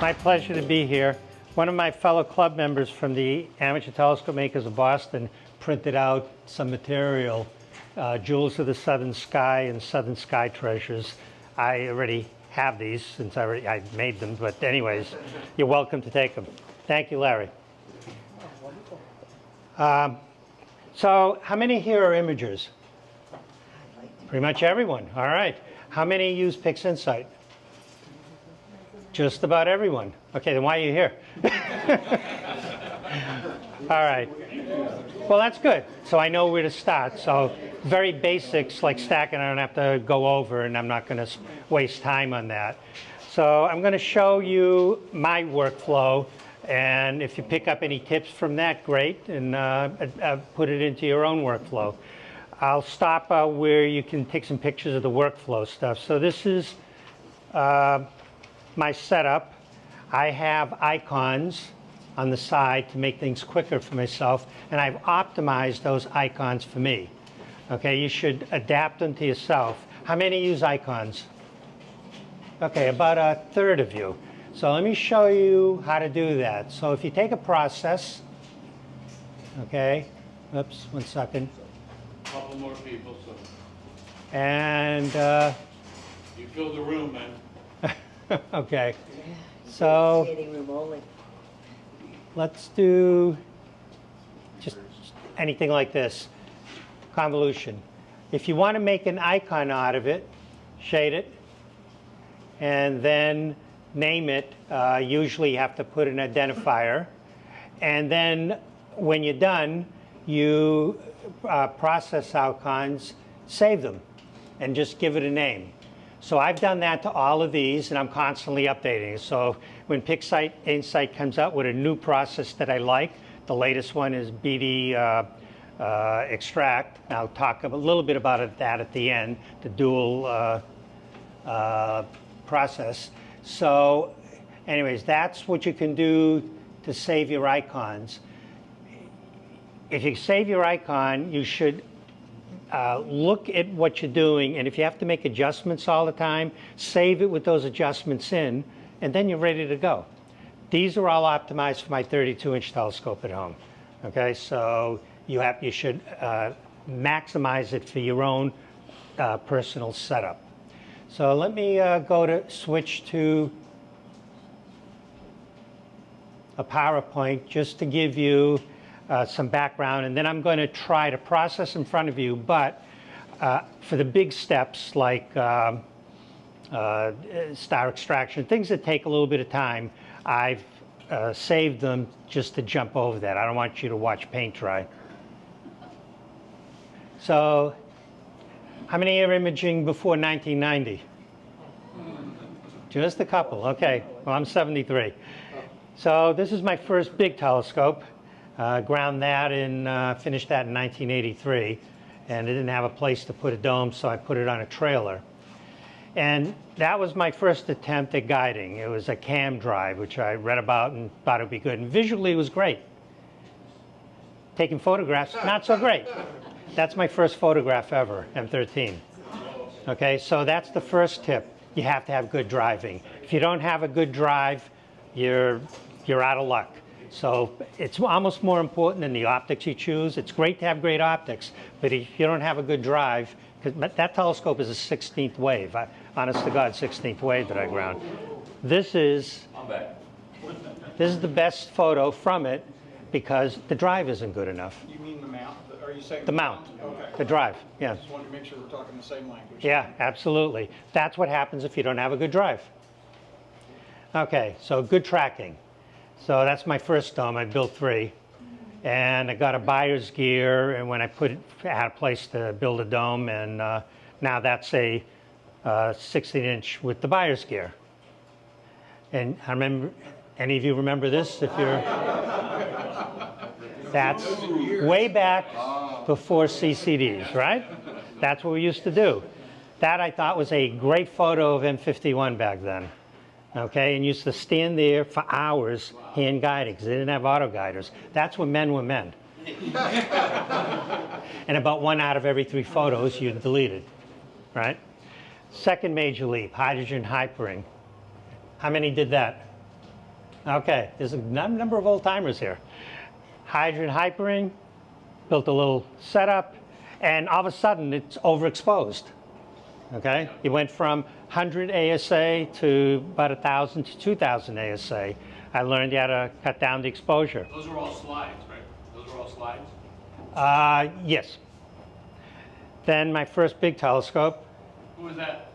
My pleasure to be here. One of my fellow club members from the Amateur Telescope Makers of Boston printed out some material, Jewels of the Southern Sky and Southern Sky Treasures. I already have these since I made them, but anyways, you're welcome to take them. Thank you, Larry. So how many here are imagers? Pretty much everyone. All right. How many use PixInsight? Just about everyone. Okay, then why are you here? All right. Well, that's good. So I know where to start. So very basics like stacking I don't have to go over, and I'm not going to waste time on that. So I'm going to show you my workflow, and if you pick up any tips from that, great, and put it into your own workflow. I'll stop where you can take some pictures of the workflow stuff. So this is my setup. I have icons on the side to make things quicker for myself, and I've optimized those icons for me. Okay, you should adapt them to yourself. How many use icons? Okay, about a third of you. So let me show you how to do that. So if you take a process, okay, oops, 1 second. A couple more people, so and you fill the room, man. okay, so let's do just anything like this, convolution. If you want to make an icon out of it, shade it, and then name it. Usually you have to put an identifier. And then when you're done, you process icons, save them, and just give it a name. So I've done that to all of these, and I'm constantly updating it. So when PixInsight comes out with a new process that I like, the latest one is BD Extract. And I'll talk a little bit about that at the end, the dual process. So anyways, that's what you can do to save your icons. If you save your icon, you should look at what you're doing, and if you have to make adjustments all the time, save it with those adjustments in, and then you're ready to go. These are all optimized for my 32-inch telescope at home. Okay, so you should maximize it for your own personal setup. So let me switch to a PowerPoint just to give you some background, and then I'm going to try to process in front of you, but for the big steps like star extraction, things that take a little bit of time, I've saved them just to jump over that. I don't want you to watch paint dry. So how many are imaging before 1990? Just a couple, okay. Well, I'm 73. So this is my first big telescope. Ground that and finished that in 1983. And I didn't have a place to put a dome, so I put it on a trailer. And that was my first attempt at guiding. It was a cam drive, which I read about and thought it would be good. And visually, it was great. Taking photographs, not so great. That's my first photograph ever, M13. Okay, so that's the first tip. You have to have good driving. If you don't have a good drive, you're out of luck. So it's almost more important than the optics you choose. It's great to have great optics, but if you don't have a good drive, because that telescope is a 16th wave. Honest to God, 16th wave that I ground. This is the best photo from it because the drive isn't good enough. You mean the mount? Are you saying the mount? Okay. The drive, yeah. Just wanted to make sure we're talking the same language. Yeah, absolutely. That's what happens if you don't have a good drive. Okay, so good tracking. So that's my first dome. I built 3. And I got a buyer's gear, and when I had a place to build a dome, and now that's a 16-inch with the buyer's gear. And I remember, any of you remember this? If you're, that's way back before CCDs, right? That's what we used to do. That I thought was a great photo of M51 back then. Okay, and used to stand there for hours hand guiding because they didn't have auto guiders. That's when men were men. And about 1 out of every 3 photos you deleted, right? Second major leap, hydrogen hypering. How many did that? Okay, there's a number of old timers here. Hydrant hypering, built a little setup, and all of a sudden it's overexposed. Okay, it went from 100 ASA to about 1,000 to 2,000 ASA. I learned how to cut down the exposure. Those are all slides, right? Those are all slides? Yes. Then my first big telescope. Who is that?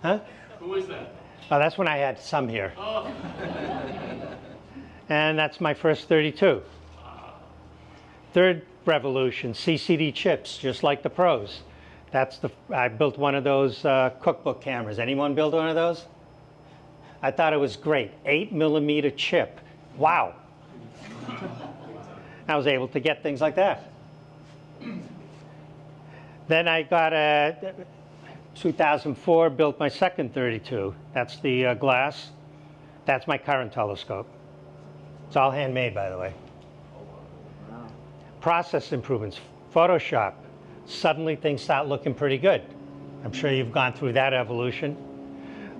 Huh? Who is that? Oh, that's when I had some here. Oh, And that's my first 32. Third revolution, CCD chips, just like the pros. I built one of those cookbook cameras. Anyone build one of those? I thought it was great. 8mm chip. Wow. I was able to get things like that. Then I got 2004, built my second 32. That's the glass. That's my current telescope. It's all handmade, by the way. Process improvements, Photoshop. Suddenly things start looking pretty good. I'm sure you've gone through that evolution.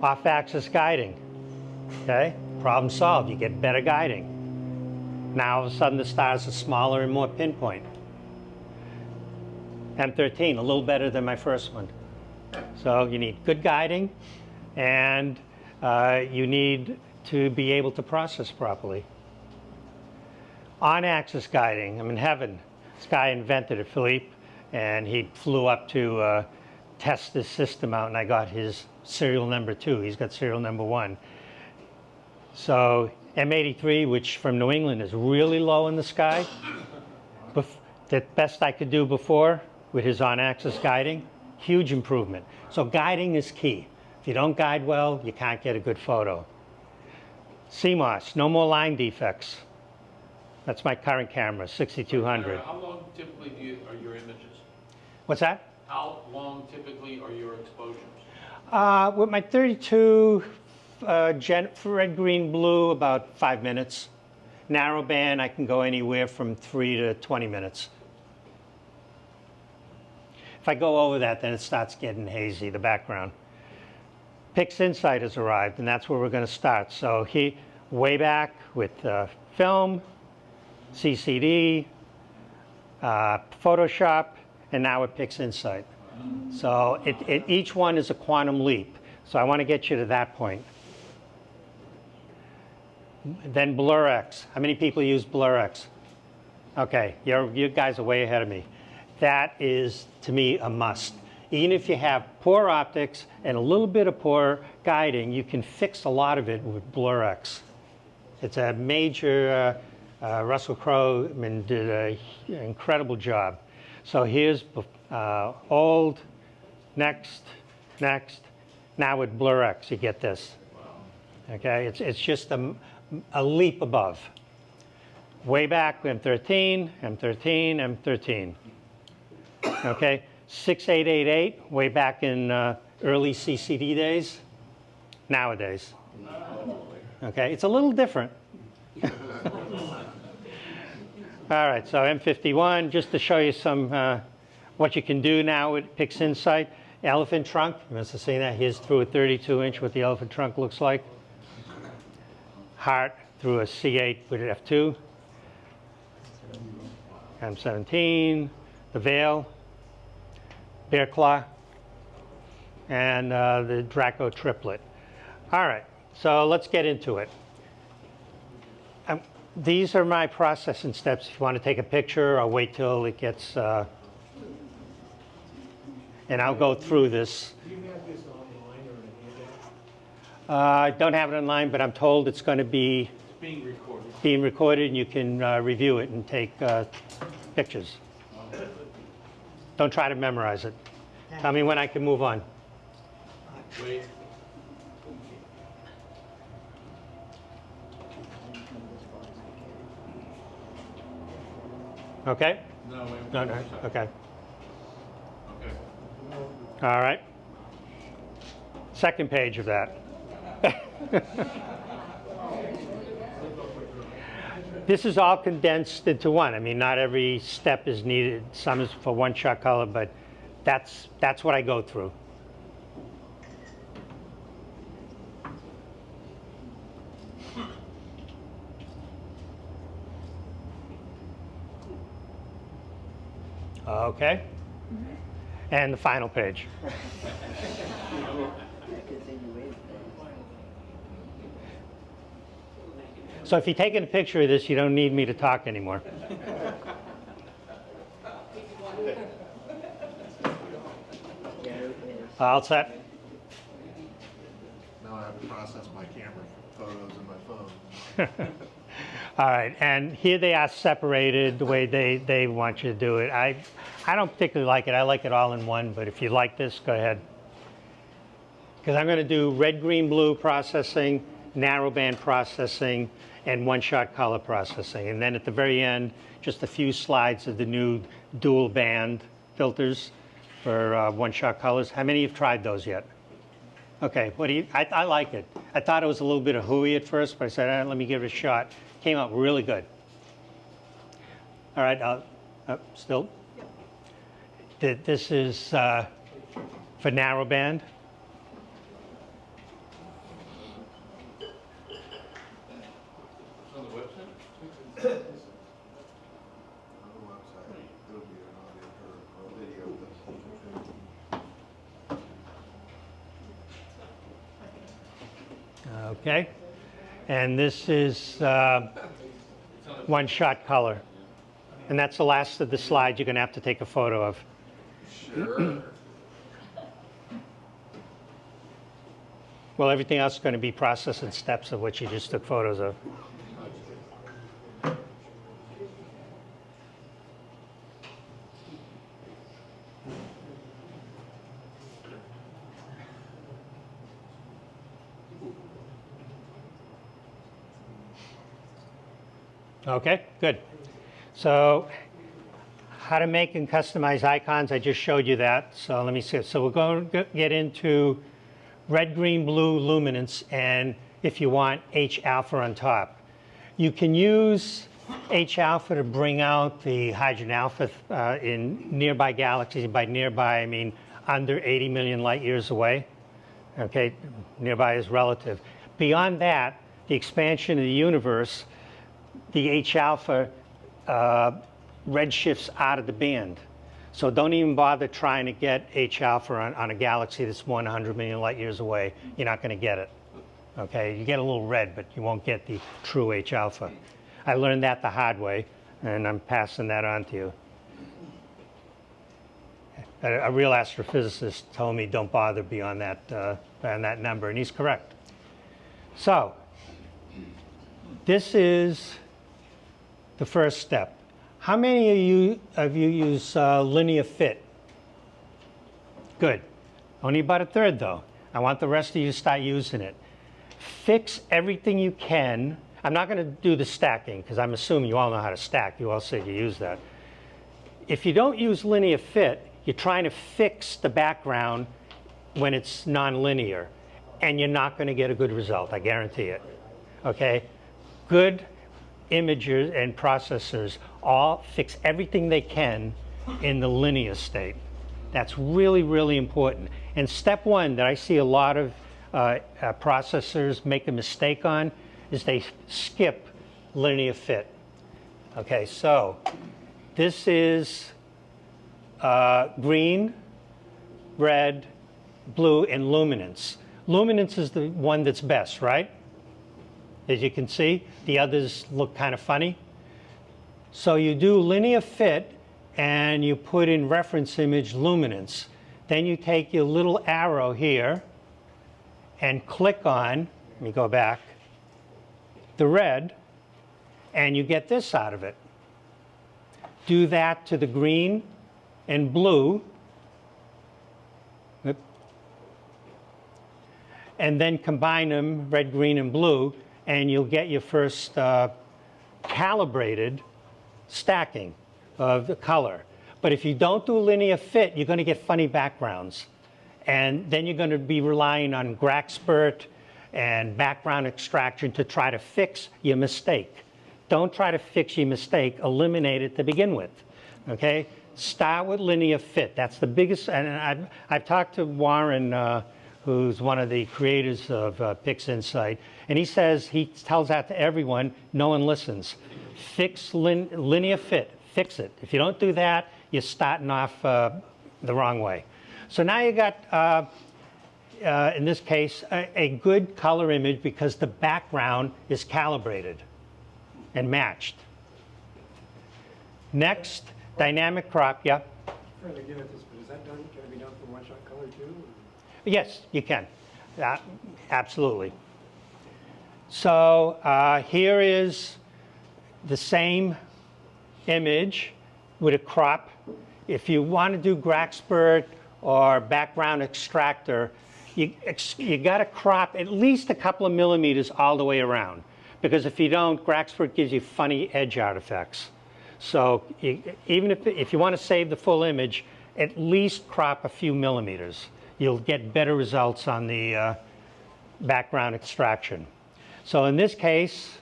Off-axis guiding. Okay, problem solved. You get better guiding. Now all of a sudden the stars are smaller and more pinpoint. M13, a little better than my first one. So you need good guiding, and you need to be able to process properly. On-axis guiding, I'm in heaven. This guy invented it, Philippe, and he flew up to test this system out, and I got his serial number 2. He's got serial number 1. So M83, which from New England is really low in the sky, the best I could do before with his on-axis guiding, huge improvement. So guiding is key. If you don't guide well, you can't get a good photo. CMOS, no more line defects. That's my current camera, 6200. How long typically are your images? What's that? How long typically are your exposures? With my 32 red, green, blue, about 5 minutes. Narrow band, I can go anywhere from 3 to 20 minutes. If I go over that, then it starts getting hazy, the background. Pix Insight has arrived, and that's where we're going to start. So way back with film, CCD, Photoshop, and now with Pix Insight. So each one is a quantum leap. So I want to get you to that point. Then BlurX. How many people use BlurX? Okay, you guys are way ahead of me. That is, to me, a must. Even if you have poor optics and a little bit of poor guiding, you can fix a lot of it with BlurX. It's a major, Russell Crowe did an incredible job. So here's old, next. Now with BlurX, you get this. Okay, it's just a leap above. Way back, M13, M13, M13. Okay, 6888, way back in early CCD days, nowadays. Okay, it's a little different. All right, so M51, just to show you some what you can do now with Pix Insight. Elephant trunk, you must have seen that. Here's through a 32-inch what the elephant trunk looks like. Heart through a C8 with an F2. M17, the Veil, Bear Claw, and the Draco triplet. All right, so let's get into it. These are my processing steps. If you want to take a picture, I'll wait till it gets, and I'll go through this. Do you have this online or in a handout? I don't have it online, but I'm told it's going to be It's being recorded. being recorded, and you can review it and take pictures. Don't try to memorize it. Tell me when I can move on. Wait. Okay? No, wait. No, no, okay. Okay. All right. Second page of that. This is all condensed into one. I mean, not every step is needed. Some is for one shot color, but that's what I go through. Okay. And the final page. So if you're taking a picture of this, you don't need me to talk anymore. All set? Now I have to process my camera photos in my phone. All right, and here they are separated the way they want you to do it. I don't particularly like it. I like it all in one, but if you like this, go ahead. Because I'm going to do red, green, blue processing, narrowband processing, and one-shot color processing. And then at the very end, just a few slides of the new dual band filters for one-shot colors. How many have tried those yet? Okay, what do you? I like it. I thought it was a little bit of hooey at first, but I said, let me give it a shot. Came out really good. All right, still. This is for narrowband. It's on the website? On the website, it'll be an audio or a video of this. Okay, and this is one-shot color. And that's the last of the slides you're going to have to take a photo of. Sure. Well, everything else is going to be process and steps of what you just took photos of. Okay, good. So how to make and customize icons, I just showed you that. So let me see. So we're going to get into red, green, blue luminance, and if you want, H-alpha on top. You can use H-alpha to bring out the hydrogen alpha in nearby galaxies. By nearby, I mean under 80 million light years away. Okay, nearby is relative. Beyond that, the expansion of the universe, the H-alpha redshifts out of the band. So don't even bother trying to get H-alpha on a galaxy that's 100 million light years away. You're not going to get it. Okay, you get a little red, but you won't get the true H-alpha. I learned that the hard way, and I'm passing that on to you. A real astrophysicist told me don't bother beyond that number, and he's correct. So this is the first step. How many of you use linear fit? Good. Only about a third, though. I want the rest of you to start using it. Fix everything you can. I'm not going to do the stacking, because I'm assuming you all know how to stack. You all said you use that. If you don't use linear fit, you're trying to fix the background when it's nonlinear, and you're not going to get a good result. I guarantee it. Okay? Good imagers and processors all fix everything they can in the linear state. That's really, really important. And step one that I see a lot of processors make a mistake on is they skip linear fit. Okay, so this is green, red, blue, and luminance. Luminance is the one that's best, right? As you can see, the others look kind of funny. So you do linear fit and you put in reference image luminance. Then you take your little arrow here and click on, let me go back, the red, and you get this out of it. Do that to the green and blue. And then combine them, red, green, and blue, and you'll get your first calibrated stacking of the color. But if you don't do linear fit, you're going to get funny backgrounds. And then you're going to be relying on Graxpert and background extraction to try to fix your mistake. Don't try to fix your mistake. Eliminate it to begin with. Okay? Start with linear fit. That's the biggest. And I've talked to Warren, who's one of the creators of PixInsight, and he tells that to everyone. No one listens. Fix linear fit. Fix it. If you don't do that, you're starting off the wrong way. So now you got, in this case, a good color image because the background is calibrated and matched. Next, dynamic crop, yeah. Trying to get at this, but is that done, can it be done for one-shot color too? Yes, you can. Absolutely. So here is the same image with a crop. If you want to do Graxpert or background extractor, you got to crop at least a couple of millimeters all the way around. Because if you don't, Graxpert gives you funny edge artifacts. So even if you want to save the full image, at least crop a few millimeters. You'll get better results on the background extraction. So in this case,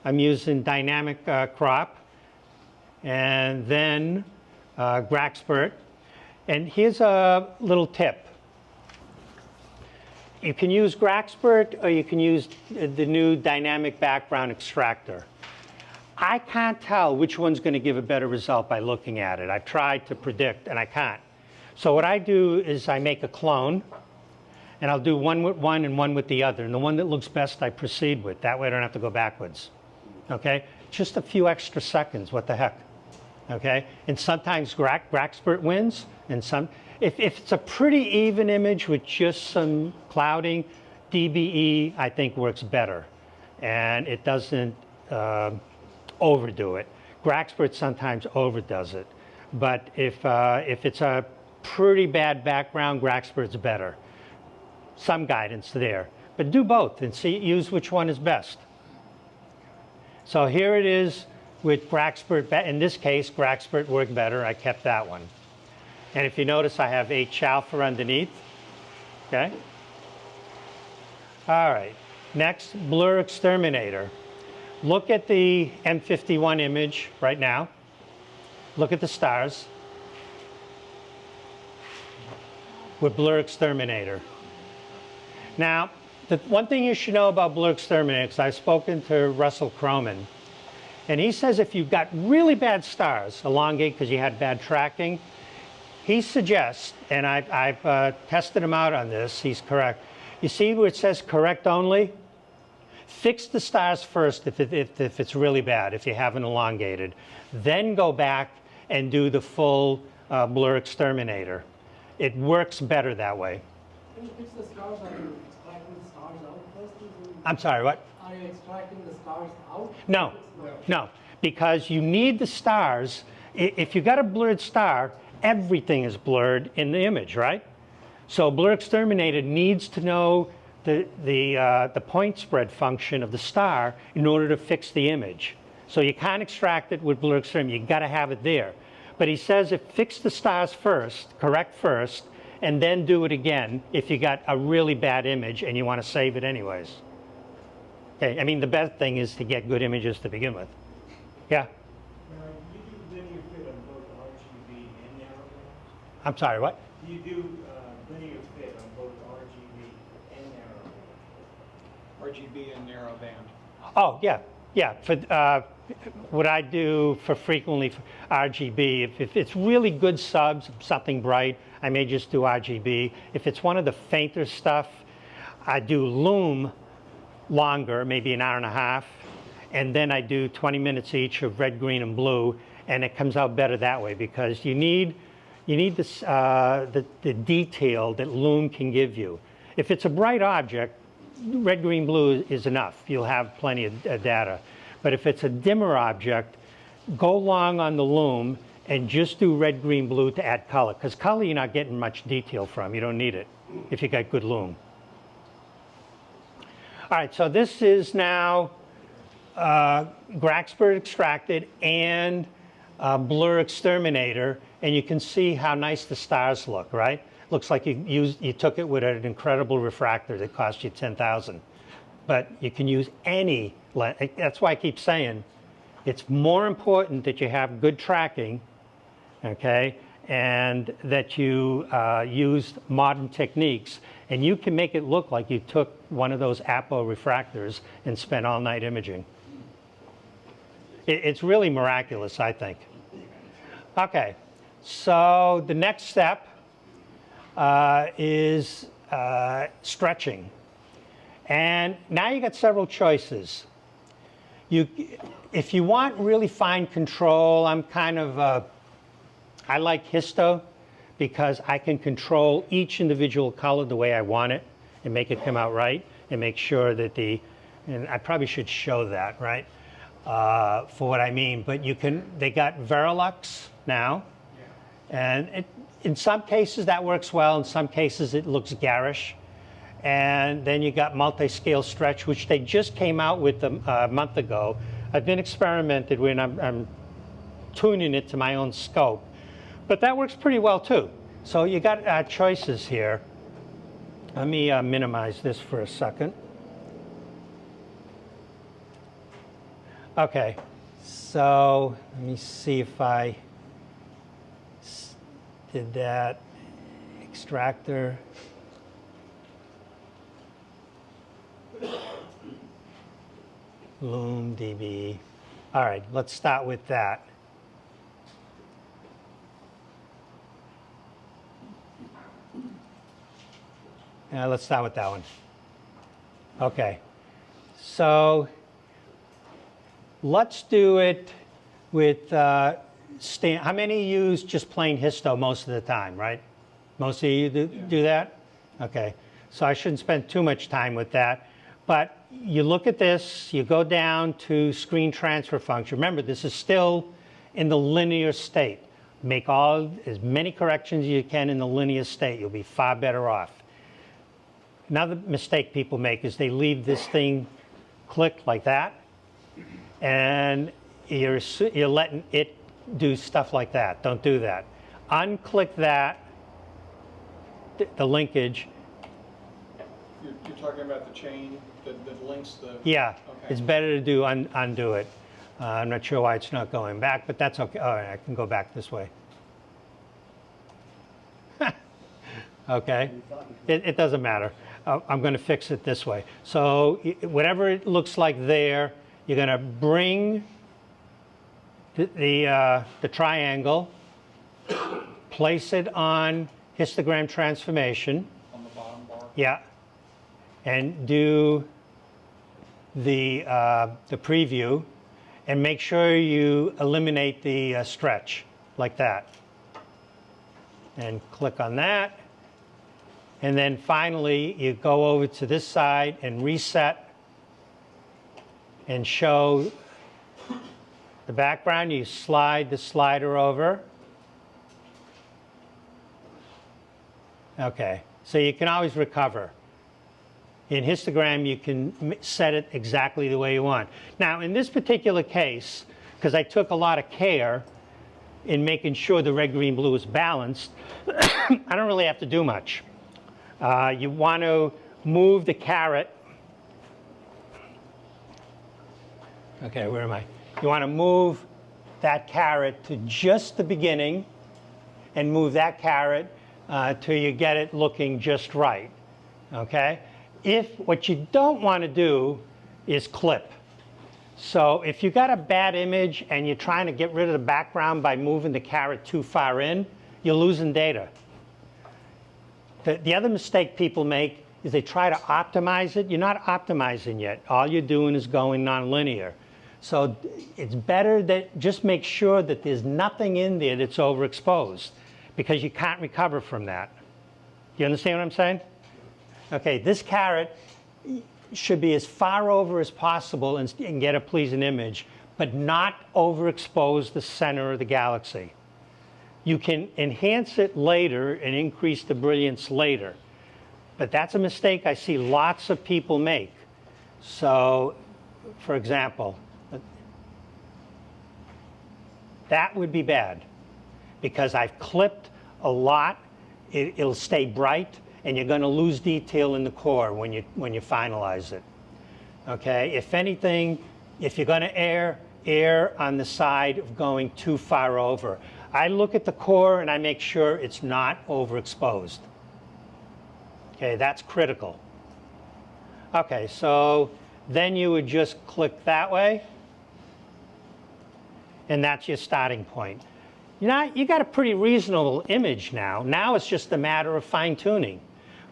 I'm using dynamic crop and then Graxpert. And here's a little tip. You can use Graxpert or you can use the new dynamic background extractor. I can't tell which one's going to give a better result by looking at it. I've tried to predict and I can't. So what I do is I make a clone and I'll do one with one and one with the other. And the one that looks best I proceed with. That way I don't have to go backwards. Okay? Just a few extra seconds. What the heck? Okay? And sometimes Graxpert wins and some. If it's a pretty even image with just some clouding, DBE I think works better. And it doesn't overdo it. Graxpert sometimes overdoes it. But if it's a pretty bad background, Graxpert's better. Some guidance there. But do both and use which one is best. So here it is with Graxpert. In this case, Graxpert worked better. I kept that one. And if you notice, I have H alpha underneath. Okay? All right. Next, blur exterminator. Look at the M51 image right now. Look at the stars with blur exterminator. Now, the one thing you should know about blur exterminator, because I've spoken to Russell Croman, and he says if you've got really bad stars, elongate because you had bad tracking, he suggests, and I've tested him out on this, he's correct. You see where it says correct only? Fix the stars first if it's really bad, if you haven't elongated. Then go back and do the full blur exterminator. It works better that way. Can you fix the stars? Are you extracting the stars out first? I'm sorry, what? Are you extracting the stars out? No, because you need the stars. If you got a blurred star, everything is blurred in the image, right? So blur exterminator needs to know the point spread function of the star in order to fix the image. So you can't extract it with blur exterminator. You got to have it there. But he says fix the stars first, correct first, and then do it again if you got a really bad image and you want to save it anyways. Okay, I mean, the best thing is to get good images to begin with. Yeah? Now, you do linear fit on both RGB and narrowband? I'm sorry, what? Do you do linear fit on both RGB and narrowband? RGB and narrowband. Oh, yeah, yeah. For what I do for frequently for RGB, if it's really good subs, something bright, I may just do RGB. If it's one of the fainter stuff, I do loom longer, maybe an hour and a half, and then I do 20 minutes each of red, green, and blue, and it comes out better that way because you need this, the detail that loom can give you. If it's a bright object, red, green, blue is enough. You'll have plenty of data. But if it's a dimmer object, go long on the loom and just do red, green, blue to add color. Because color you're not getting much detail from. You don't need it if you got good loom. All right, so this is now Graxpert extracted and blur exterminator. And you can see how nice the stars look, right? Looks like you took it with an incredible refractor that cost you $10,000. But you can use any lens. That's why I keep saying it's more important that you have good tracking, okay, and that you use modern techniques. And you can make it look like you took one of those Apo refractors and spent all night imaging. It's really miraculous, I think. Okay, So the next step is stretching. And now you got several choices. If you want really fine control, I'm kind of, I like histo because I can control each individual color the way I want it and make it come out right and make sure that and I probably should show that, right, for what I mean. But they got Verilux now, and in some cases that works well, in some cases it looks garish. And then you got multi-scale stretch, which they just came out with a month ago. I've been experimented with, and I'm tuning it to my own scope. But that works pretty well too. So you got choices here. Let me minimize this for a second. Okay, so let me see if I did that. Extractor. Loom DB. All right, let's start with that. Let's start with that one. Okay, so let's do it with how many use just plain histo most of the time, right? Most of you do that? Okay, so I shouldn't spend too much time with that. But you look at this, you go down to screen transfer function. Remember, this is still in the linear state. Make as many corrections as you can in the linear state. You'll be far better off. Another mistake people make is they leave this thing clicked like that, and you're letting it do stuff like that. Don't do that. Unclick that, the linkage. You're talking about the chain that links the... Yeah, Okay. it's better to do undo it. I'm not sure why it's not going back, but that's okay. All right, I can go back this way. Okay, it doesn't matter. I'm going to fix it this way. So whatever it looks like there, you're going to bring the triangle, place it on histogram transformation. On the bottom bar? Yeah, and do the preview, and make sure you eliminate the stretch like that. And click on that. And then finally, you go over to this side and reset and show the background. You slide the slider over. Okay, so you can always recover. In histogram, you can set it exactly the way you want. Now, in this particular case, because I took a lot of care in making sure the red, green, blue is balanced, I don't really have to do much. You want to move the caret. Okay, where am I? You want to move that caret to just the beginning and move that caret till you get it looking just right. Okay? What you don't want to do is clip. So if you got a bad image and you're trying to get rid of the background by moving the caret too far in, you're losing data. The other mistake people make is they try to optimize it. You're not optimizing yet. All you're doing is going nonlinear. So it's better that just make sure that there's nothing in there that's overexposed, because you can't recover from that. You understand what I'm saying? Okay, this caret should be as far over as possible and get a pleasing image, but not overexpose the center of the galaxy. You can enhance it later and increase the brilliance later, but that's a mistake I see lots of people make. So, for example, that would be bad because I've clipped a lot. It'll stay bright, and you're going to lose detail in the core when you finalize it. Okay. If anything, if you're going to err on the side of going too far over. I look at the core and I make sure it's not overexposed. Okay, that's critical. Okay, so then you would just click that way, and that's your starting point. you got a pretty reasonable image now. Now it's just a matter of fine tuning.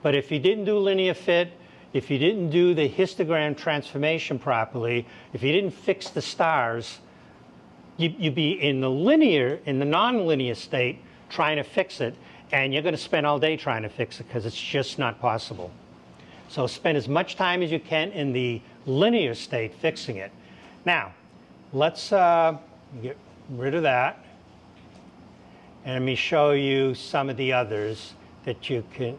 But if you didn't do linear fit, if you didn't do the histogram transformation properly, if you didn't fix the stars, you'd be in the non-linear state trying to fix it, and you're going to spend all day trying to fix it because it's just not possible. So spend as much time as you can in the linear state fixing it. Now, let's get rid of that. And let me show you some of the others that you can.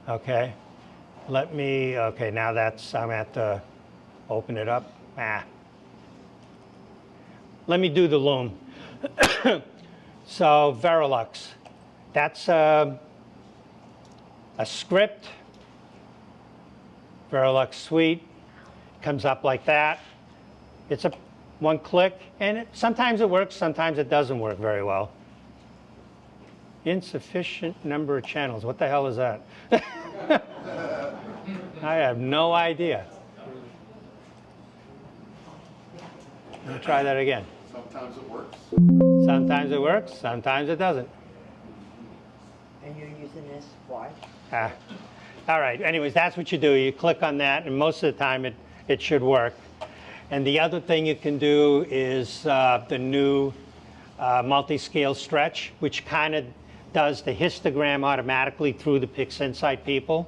Okay. Okay, now I'm at the, open it up. Let me do the loom. So Verilux, that's a script. Verilux Suite comes up like that. It's a one click, and sometimes it works, sometimes it doesn't work very well. Insufficient number of channels. What the hell is that? I have no idea. Let me try that again. Sometimes it works. Sometimes it works, sometimes it doesn't. And you're using this, why? All right, anyways, that's what you do. You click on that, and most of the time it should work. And the other thing you can do is the new multi-scale stretch, which kind of does the histogram automatically through the PixInsight people.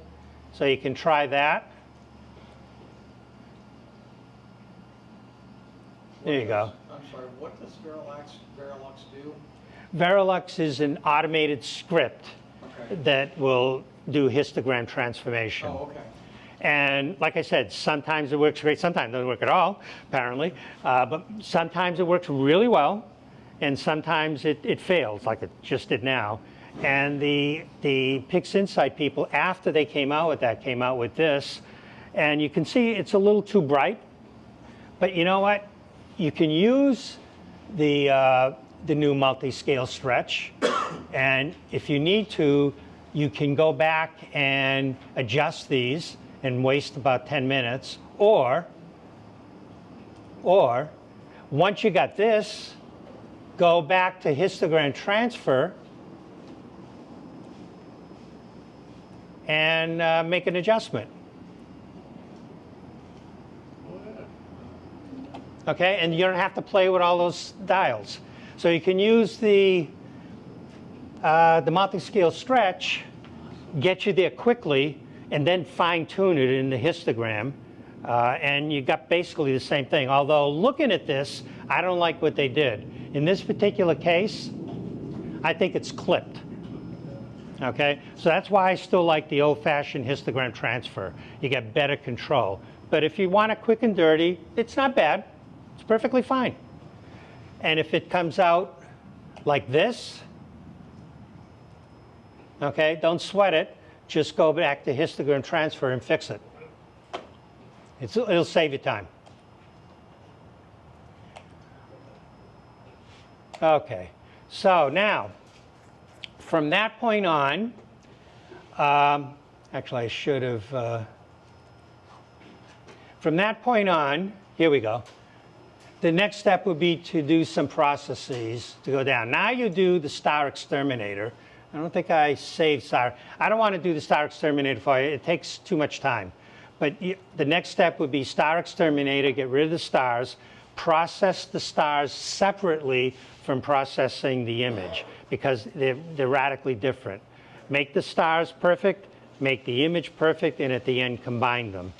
So you can try that. There you go. I'm sorry, what does Verilux do? Verilux is an automated script Okay. that will do histogram transformation. Oh, okay. And like I said, sometimes it works great, sometimes it doesn't work at all, apparently. But sometimes it works really well, and sometimes it fails, like it just did now. And the PixInsight people, after they came out with this. And you can see it's a little too bright. But you know what? You can use the new multi-scale stretch. And if you need to, you can go back and adjust these and waste about 10 minutes. Or once you got this, go back to histogram transfer and make an adjustment. Okay, and you don't have to play with all those dials. So you can use the multi-scale stretch, get you there quickly, and then fine-tune it in the histogram. And you got basically the same thing. Although looking at this, I don't like what they did. In this particular case, I think it's clipped. Okay, so that's why I still like the old-fashioned histogram transfer. You get better control. But if you want it quick and dirty, it's not bad. It's perfectly fine. And if it comes out like this, okay, don't sweat it. Just go back to histogram transfer and fix it. It'll save you time. Okay, so now, from that point on, actually I should have, from that point on, here we go. The next step would be to do some processes to go down. Now you do the star exterminator. I don't think I saved star. I don't want to do the star exterminator for you. It takes too much time. But the next step would be star exterminator, get rid of the stars, process the stars separately from processing the image because they're radically different. Make the stars perfect, make the image perfect, and at the end combine them.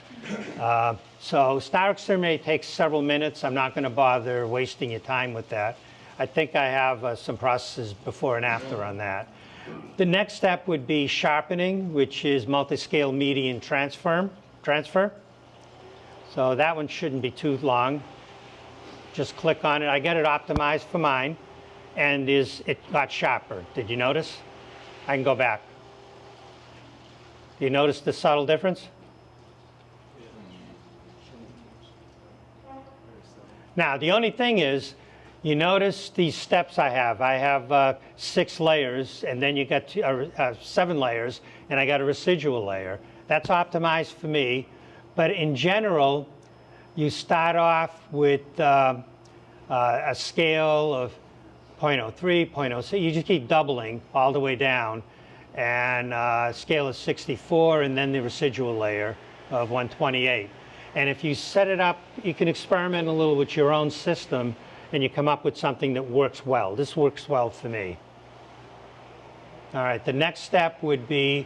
So star exterminator takes several minutes. I'm not going to bother wasting your time with that. I think I have some processes before and after on that. The next step would be sharpening, which is multi-scale median transfer. So that one shouldn't be too long. Just click on it. I get it optimized for mine, and it got sharper. Did you notice? I can go back. Do you notice the subtle difference? Now, the only thing is, you notice these steps I have. I have 6 layers, and then you got 7 layers, and I got a residual layer. That's optimized for me. But in general, you start off with a scale of 0.03, 0.06. You just keep doubling all the way down, and scale of 64, and then the residual layer of 128. And if you set it up, you can experiment a little with your own system, and you come up with something that works well. This works well for me. All right, the next step would be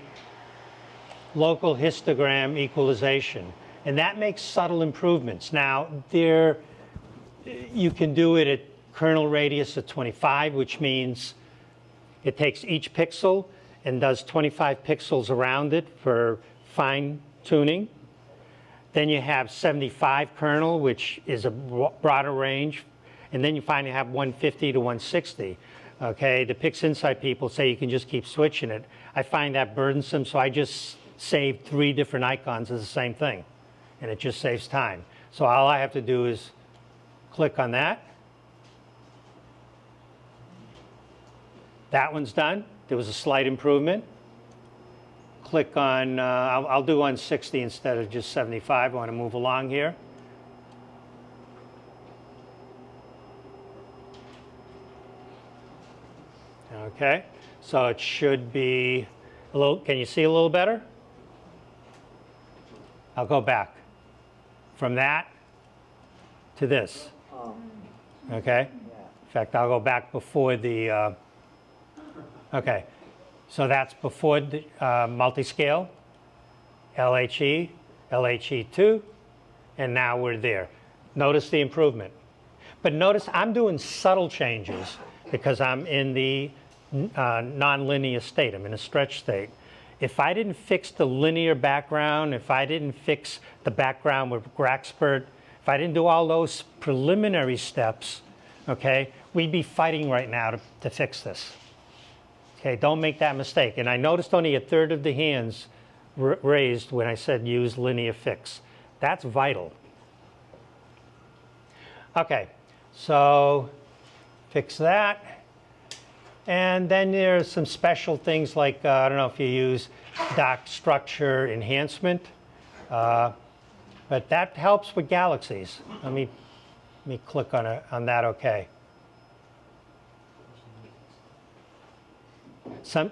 local histogram equalization, and that makes subtle improvements. Now, you can do it at kernel radius of 25, which means it takes each pixel and does 25 pixels around it for fine tuning. Then you have 75 kernel, which is a broader range, and then you finally have 150 to 160. Okay, the PixInsight people say you can just keep switching it. I find that burdensome, so I just saved 3 different icons as the same thing, and it just saves time. So all I have to do is click on that. That one's done. There was a slight improvement. Click on, I'll do 160 instead of just 75. I want to move along here. Okay, so it should be a little, can you see a little better? I'll go back from that to this. Okay, in fact, I'll go back before the, okay, so that's before the multi-scale, LHE, LHE2, and now we're there. Notice the improvement. But notice I'm doing subtle changes because I'm in the non-linear state. I'm in a stretch state. If I didn't fix the linear background, if I didn't fix the background with Graxpert, if I didn't do all those preliminary steps, okay, we'd be fighting right now to fix this. Okay, don't make that mistake. And I noticed only 1/3 of the hands raised when I said use linear fix. That's vital. Okay, so fix that. And then there's some special things like, I don't know if you use dark structure enhancement, but that helps with galaxies. Let me click on that, okay.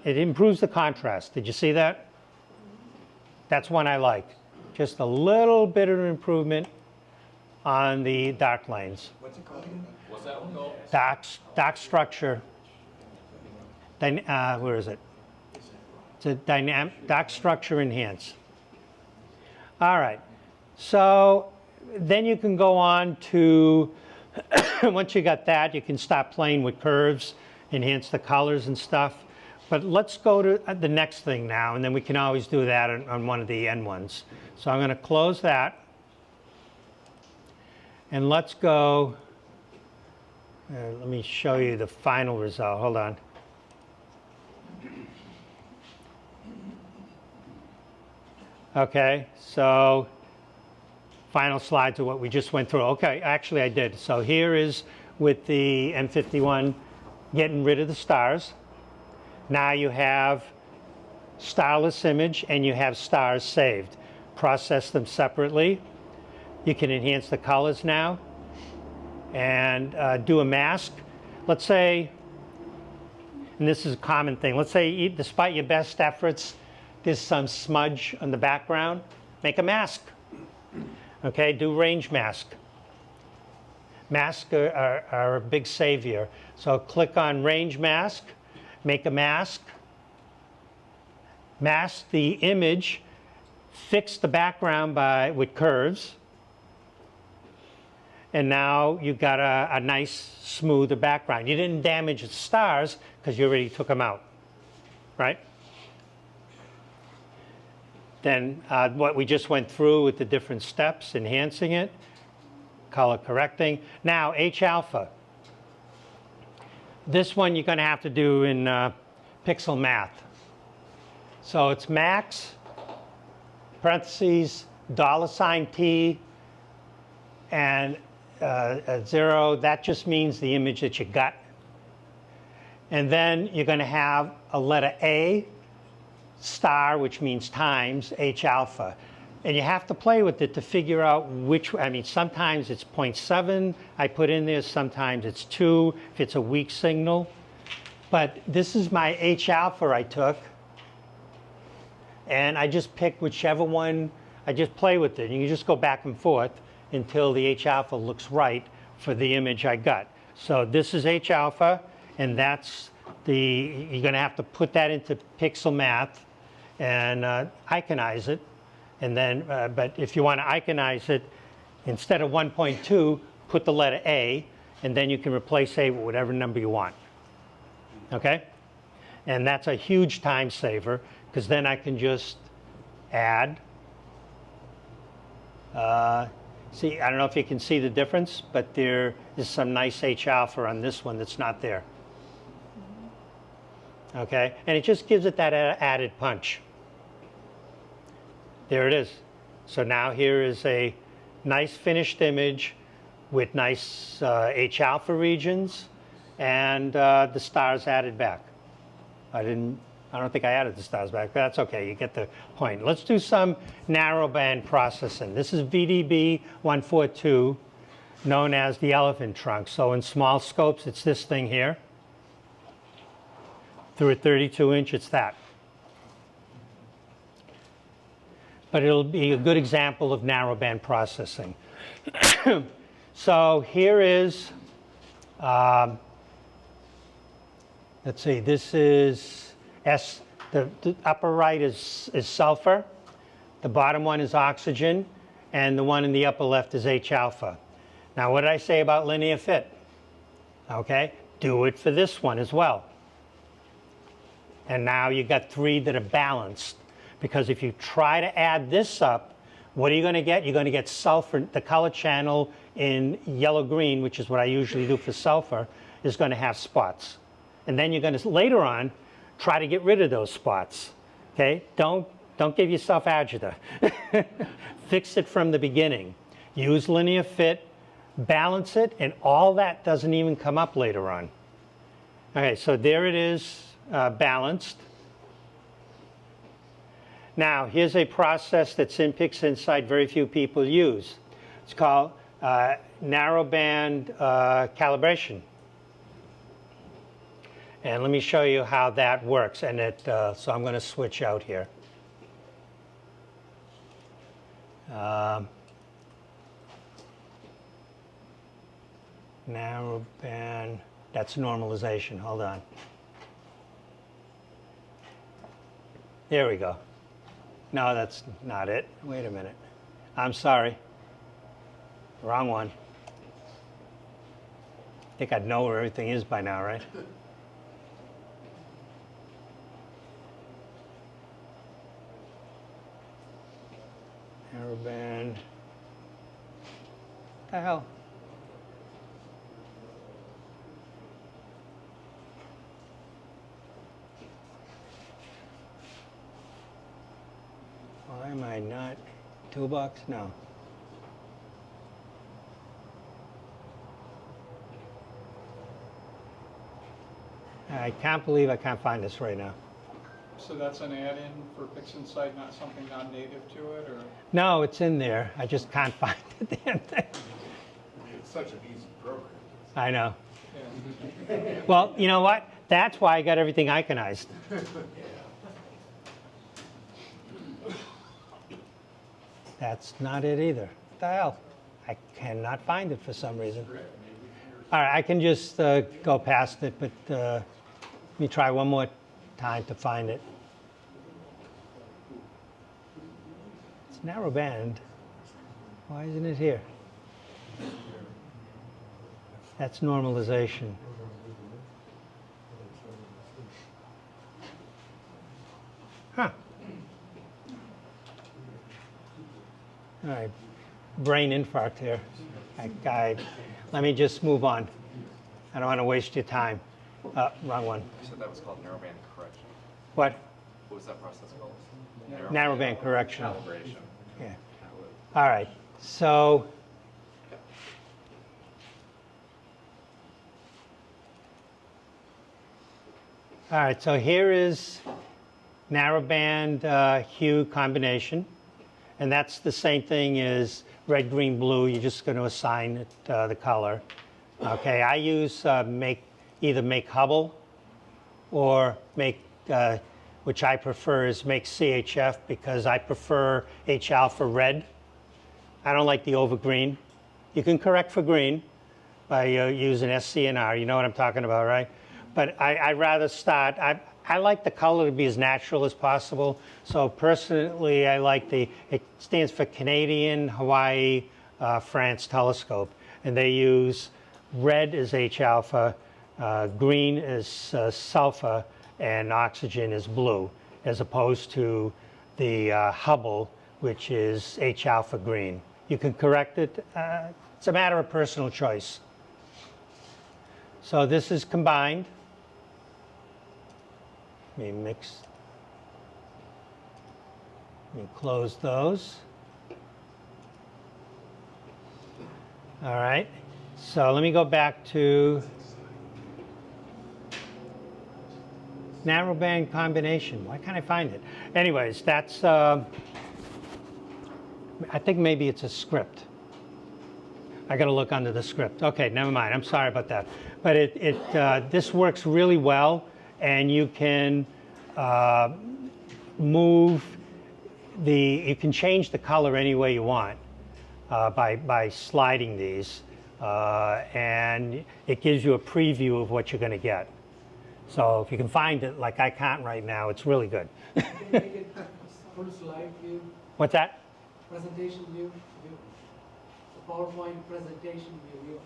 It improves the contrast. Did you see that? That's one I like. Just a little bit of an improvement on the dark lanes. What's it called again? What's that one called? Dark structure. Where is it? It's a dark structure enhance. All right. So then you can go on to, once you got that, you can start playing with curves, enhance the colors and stuff. But let's go to the next thing now, and then we can always do that on one of the end ones. So I'm going to close that. And let's go, let me show you the final result. Hold on. Okay, so final slides of what we just went through. Okay, actually I did. So here is with the M51 getting rid of the stars. Now you have starless image and you have stars saved. Process them separately. You can enhance the colors now and do a mask. Let's say, and this is a common thing, let's say despite your best efforts, there's some smudge on the background, make a mask. Okay, do range mask. Masks are a big savior. So click on range mask, make a mask, mask the image, fix the background with curves, and now you've got a nice smoother background. You didn't damage the stars because you already took them out, right? Then what we just went through with the different steps, enhancing it, color correcting. Now H-alpha. This one you're going to have to do in pixel math. So it's max, parentheses, $T, and 0. That just means the image that you got. And then you're going to have a letter A, star, which means times, H-alpha. And you have to play with it to figure out which, I mean, sometimes it's 0.7 I put in there, sometimes it's 2 if it's a weak signal. But this is my H alpha I took. And I just pick whichever one, I just play with it. You can just go back and forth until the H alpha looks right for the image I got. So this is H alpha, and that's you're going to have to put that into pixel math and iconize it. And then, but if you want to iconize it, instead of 1.2, put the letter A, and then you can replace A with whatever number you want. Okay? And that's a huge time saver, because then I can just add. See, I don't know if you can see the difference, but there is some nice H alpha on this one that's not there. Okay? And it just gives it that added punch. There it is. So now here is a nice finished image with nice H alpha regions and the stars added back. I don't think I added the stars back, but that's okay. You get the point. Let's do some narrowband processing. This is VDB 142, known as the elephant trunk. So in small scopes, it's this thing here. Through a 32-inch, it's that. But it'll be a good example of narrowband processing. So here is, let's see, this is the upper right is sulfur, the bottom one is oxygen, and the one in the upper left is H alpha. Now, what did I say about linear fit? Okay, do it for this one as well. And now you got 3 that are balanced. Because if you try to add this up, what are you going to get? You're going to get sulfur. The color channel in yellow-green, which is what I usually do for sulfur, is going to have spots. And then you're going to, later on, try to get rid of those spots. Okay? Don't give yourself agita. Fix it from the beginning. Use linear fit, balance it, and all that doesn't even come up later on. Okay, so there it is, balanced. Now, here's a process that's in PixInsight very few people use. It's called narrowband calibration. And let me show you how that works. And so I'm going to switch out here. Narrowband, that's normalization. Hold on. There we go. No, that's not it. Wait a minute. I'm sorry. Wrong one. I think I'd know where everything is by now, right? Narrowband. What the hell? Why am I not? Toolbox? No. I can't believe I can't find this right now. So that's an add-in for PixInsight, not something non-native to it, or? No, it's in there. I just can't find the damn thing. It's such an easy program. I know. Yeah. Well, you know what? That's why I got everything iconized. That's not it either. What the hell? I cannot find it for some reason. All right, I can just go past it, but let me try one more time to find it. It's narrowband. Why isn't it here? That's normalization. Huh. All right, brain infarct here. Let me just move on. I don't want to waste your time. Wrong one. So that was called narrowband correction. What? What was that process called? Narrowband correction. Calibration. Yeah. All right. So here is narrowband hue combination. And that's the same thing as red, green, blue. You're just going to assign it the color. Okay, I use either make Hubble or make, which I prefer is make CHF, because I prefer H alpha red. I don't like the over green. You can correct for green by using SCNR. You know what I'm talking about, right? But I'd rather start. I like the color to be as natural as possible. So personally, I like it stands for Canadian, Hawaii, France telescope. And they use red as H alpha, green as sulfur, and oxygen is blue, as opposed to the Hubble, which is H alpha green. You can correct it. It's a matter of personal choice. So this is combined. Let me mix. Let me close those. All right. So let me go back to narrowband combination. Why can't I find it? Anyways, that's, I think maybe it's a script. I got to look under the script. Okay, never mind. I'm sorry about that. But this works really well, and you can you can change the color any way you want by sliding these, and it gives you a preview of what you're going to get. So if you can find it, like I can't right now, it's really good. You can make it full slide view, What's that? presentation view, the PowerPoint presentation view,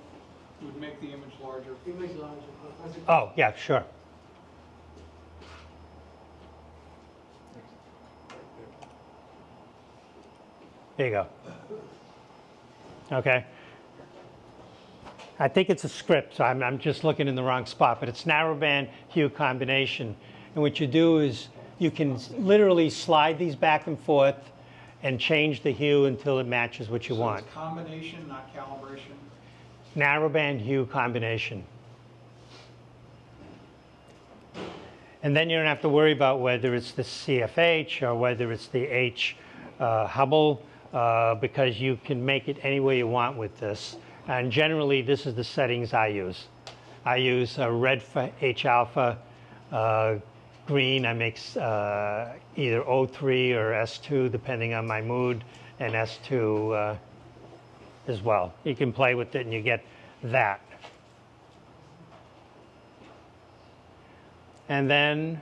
Would make the image larger. image larger. Presentation. Oh, yeah, sure. There you go. Okay. I think it's a script, so I'm just looking in the wrong spot, but it's narrowband hue combination. And what you do is you can literally slide these back and forth and change the hue until it matches what you want. It's combination, not calibration. Narrowband hue combination. And then you don't have to worry about whether it's the CFH or whether it's the H Hubble, because you can make it any way you want with this. And generally, this is the settings I use. I use red for H alpha, green I make either O3 or S2, depending on my mood, and S2 as well. You can play with it and you get that. And then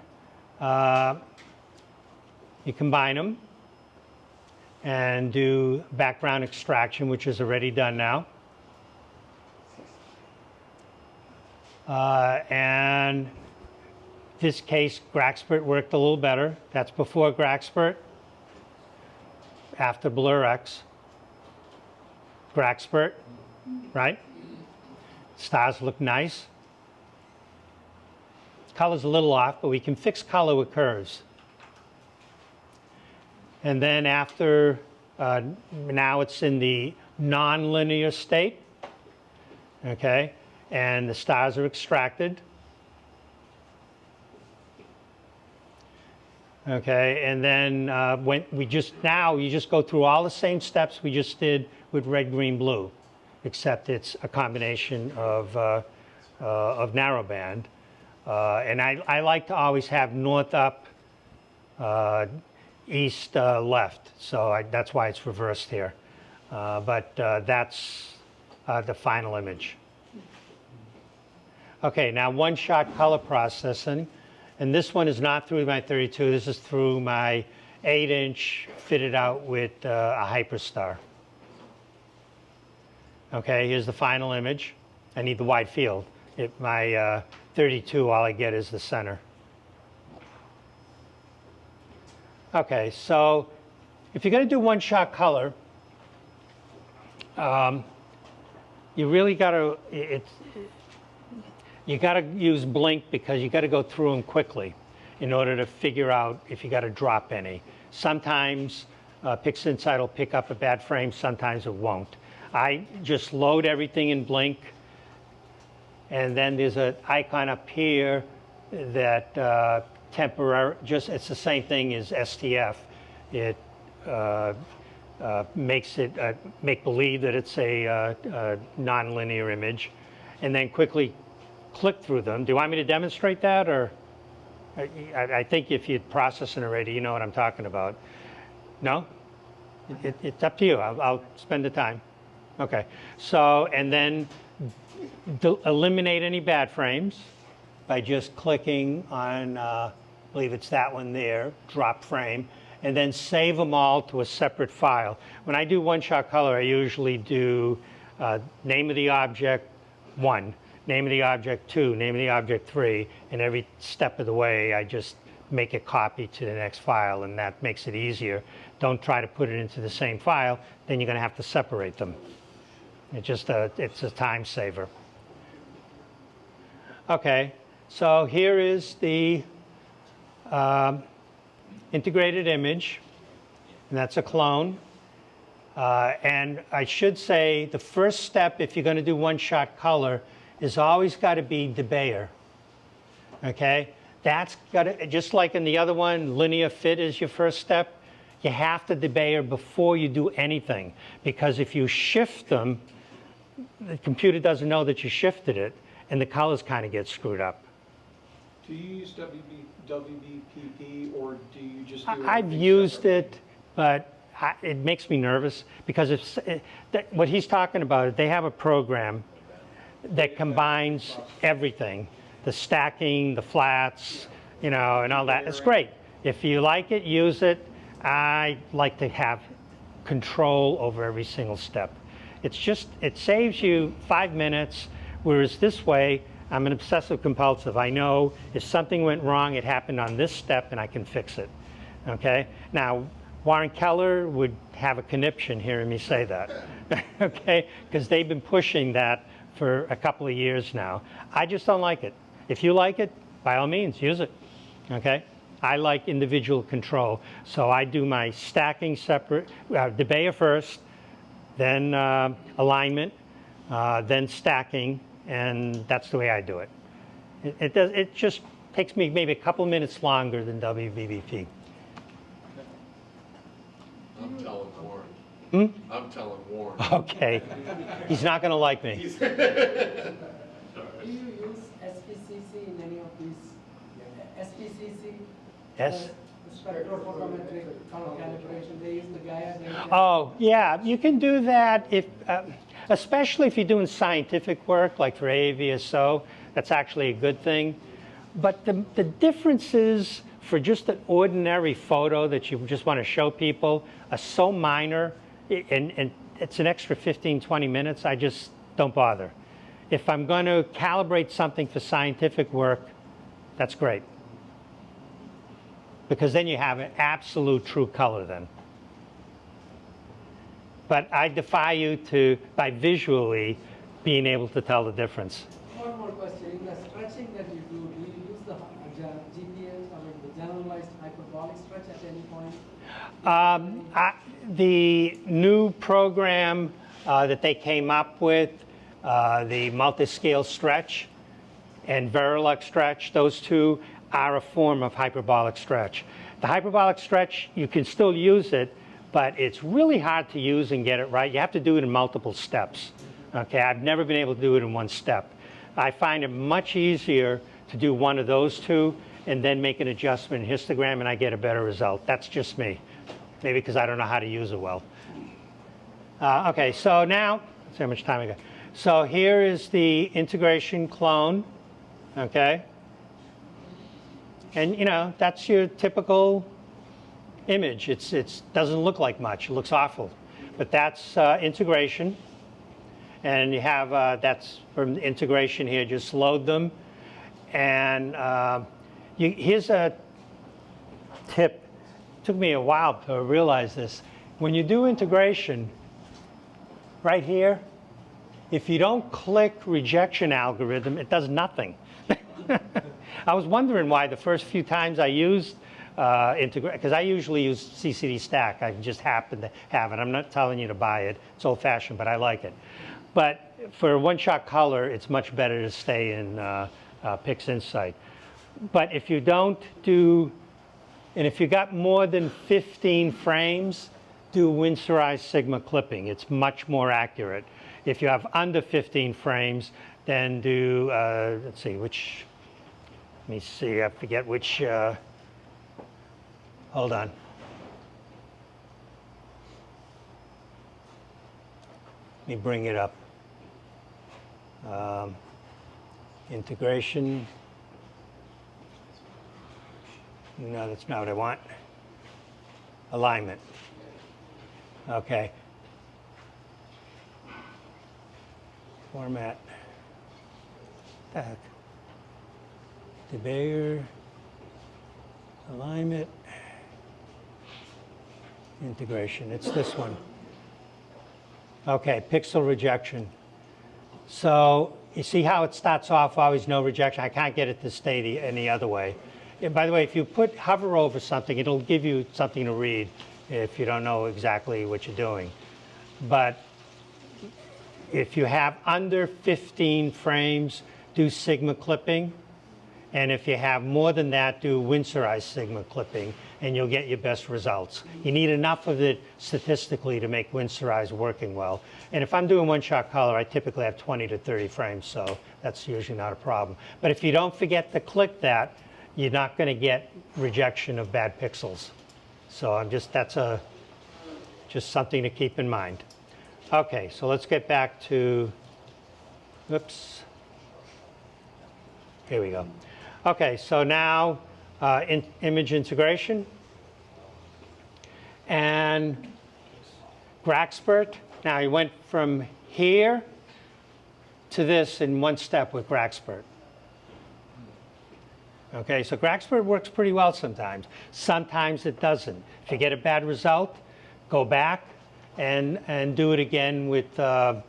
you combine them and do background extraction, which is already done now. And this case, Graxpert worked a little better. That's before Graxpert, after BlurX. Graxpert, right? Stars look nice. Color's a little off, but we can fix color with curves. And then after, now it's in the non-linear state, okay? And the stars are extracted. Okay, and then when you just go through all the same steps we just did with red, green, blue, except it's a combination of narrowband. And I like to always have north up, east left, so that's why it's reversed here. But that's the final image. Okay, now one-shot color processing. And this one is not through my 32. This is through my 8-inch fitted out with a Hyperstar. Okay, here's the final image. I need the wide field. My 32, all I get is the center. Okay, so if you're going to do one-shot color, you really got to you got to use blink, because you got to go through them quickly in order to figure out if you got to drop any. Sometimes PixInsight will pick up a bad frame, sometimes it won't. I just load everything in blink, and then there's an icon up here that it's the same thing as STF. It makes it make believe that it's a non-linear image, and then quickly click through them. Do you want me to demonstrate that, or I think if you're processing already, you know what I'm talking about. No? It's up to you. I'll spend the time. Okay. So, and then eliminate any bad frames by just clicking on, I believe it's that one there, drop frame, and then save them all to a separate file. When I do one-shot color, I usually do name of the object 1, name of the object 2, name of the object 3, and every step of the way I just make a copy to the next file, and that makes it easier. Don't try to put it into the same file, then you're going to have to separate them. It's a time saver. Okay, so here is the integrated image, and that's a clone. And I should say the first step, if you're going to do one-shot color, is always got to be debayer. Okay, that's got to, just like in the other one, linear fit is your first step. You have to debayer before you do anything, because if you shift them, the computer doesn't know that you shifted it, and the colors kind of get screwed up. Do you use WBPP, or do you just do I've everything used separate? it, but it makes me nervous, because what he's talking about, they have a program that combines everything, the stacking, the flats, you know, and all that. It's great. If you like it, use it. I like to have control over every single step. It's just, it saves you 5 minutes, whereas this way, I'm an obsessive compulsive. I know if something went wrong, it happened on this step and I can fix it, okay? Now, Warren Keller would have a conniption hearing me say that, okay? Because they've been pushing that for a couple of years now. I just don't like it. If you like it, by all means, use it, okay? I like individual control. So I do my stacking separate, debayer first, then alignment, then stacking, and that's the way I do it. It just takes me maybe a couple minutes longer than WBBP. I'm telling Warren. Hmm? I'm telling Warren. Okay. He's not going to like me. Do you use SPCC in any of these? SPCC? Yes? Spectrophotometric calibration, they use the Gaia data. Oh, yeah, you can do that if, especially if you're doing scientific work, like for AVSO, that's actually a good thing. But the differences for just an ordinary photo that you just want to show people are so minor, and it's an extra 15, 20 minutes, I just don't bother. If I'm going to calibrate something for scientific work, that's great. Because then you have an absolute true color then. But I defy you to, by visually, being able to tell the difference. One more question. In the stretching that you do you use the GPS, I mean the generalized hyperbolic stretch at any point? The new program that they came up with, the multi-scale stretch and Verilux stretch, those two are a form of hyperbolic stretch. The hyperbolic stretch, you can still use it, but it's really hard to use and get it right. You have to do it in multiple steps. Okay, I've never been able to do it in one step. I find it much easier to do one of those two and then make an adjustment in histogram, and I get a better result. That's just me. Maybe because I don't know how to use it well. Okay, so now, let's see how much time I got. So here is the integration clone, okay? And you know, that's your typical image. It doesn't look like much, it looks awful. But that's integration. And you have, that's from the integration here, just load them. And here's a tip. It took me a while to realize this. When you do integration, right here, if you don't click rejection algorithm, it does nothing. I was wondering why the first few times I used integrate, because I usually use CCD Stack. I just happen to have it. I'm not telling you to buy it. It's old-fashioned, but I like it. But for one-shot color, it's much better to stay in PixInsight. But if you don't do, and if you got more than 15 frames, do winsorized sigma clipping. It's much more accurate. If you have under 15 frames, then do, let's see, which, let me see, I forget which, hold on. Let me bring it up. Integration. No, that's not what I want. Alignment. Okay. Format. Back. Debayer. Alignment. Integration. It's this one. Okay, pixel rejection. So you see how it starts off always no rejection? I can't get it to stay any other way. And by the way, if you hover over something, it'll give you something to read if you don't know exactly what you're doing. But if you have under 15 frames, do sigma clipping. And if you have more than that, do winsorized sigma clipping, and you'll get your best results. You need enough of it statistically to make winsorized working well. And if I'm doing one-shot color, I typically have 20 to 30 frames, so that's usually not a problem. But if you don't forget to click that, you're not going to get rejection of bad pixels. So that's just something to keep in mind. Okay, so let's get back to, oops. Here we go. Okay, so now image integration and Graxpert. Now he went from here to this in one step with Graxpert. Okay, so Graxpert works pretty well sometimes. Sometimes it doesn't. If you get a bad result, go back and do it again with, I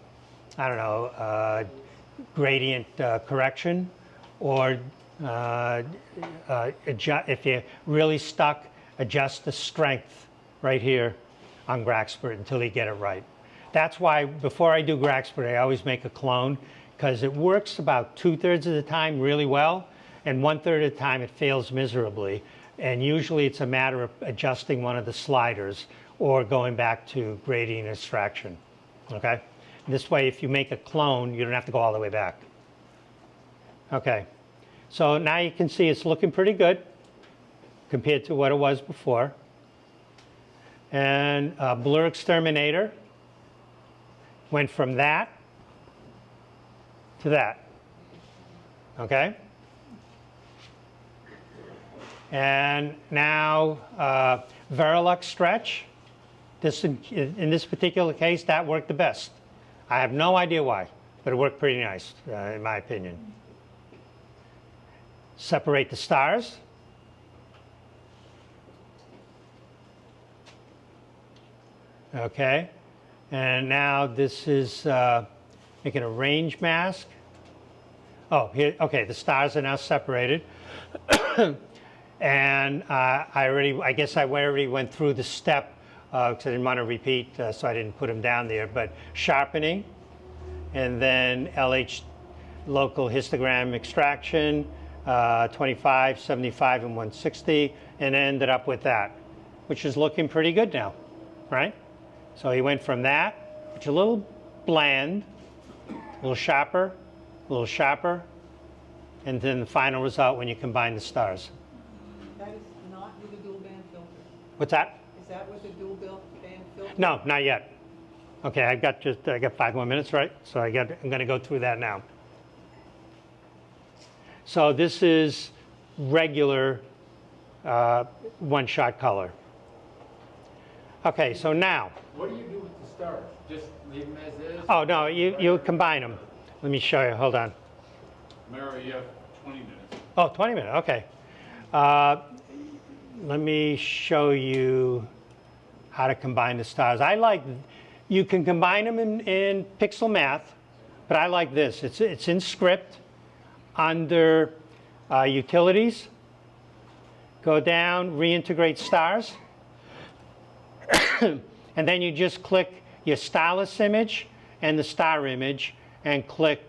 don't know, gradient correction, or if you're really stuck, adjust the strength right here on Graxpert until you get it right. That's why before I do Graxpert, I always make a clone, because it works about 2/3 of the time really well, and 1/3 of the time it fails miserably. And usually it's a matter of adjusting one of the sliders or going back to gradient extraction. Okay? This way, if you make a clone, you don't have to go all the way back. Okay. So now you can see it's looking pretty good compared to what it was before. And Blur Exterminator went from that to that. Okay? And now Verilux Stretch. In this particular case, that worked the best. I have no idea why, but it worked pretty nice, in my opinion. Separate the stars. Okay, and now this is making a range mask. Oh, here, okay, the stars are now separated. And I guess I already went through the step because I didn't want to repeat, so I didn't put them down there. But sharpening, and then LH local histogram extraction, 25, 75, and 160, and ended up with that, which is looking pretty good now, right? So he went from that, which is a little bland, a little sharper, and then the final result when you combine the stars. That is not with the dual band filter. What's that? Is that with the dual band filter? No, not yet. Okay, I got 5 more minutes, right? So I'm going to go through that now. So this is regular one-shot color. Okay, so now. What do you do with the stars? Just leave them as is? Oh, no, you combine them. Let me show you. Hold on. Mary, you have 20 minutes. Oh, 20 minutes. Okay. Let me show you how to combine the stars. You can combine them in pixel math, but I like this. It's in script under utilities. Go down, reintegrate stars. And then you just click your stylus image and the star image and click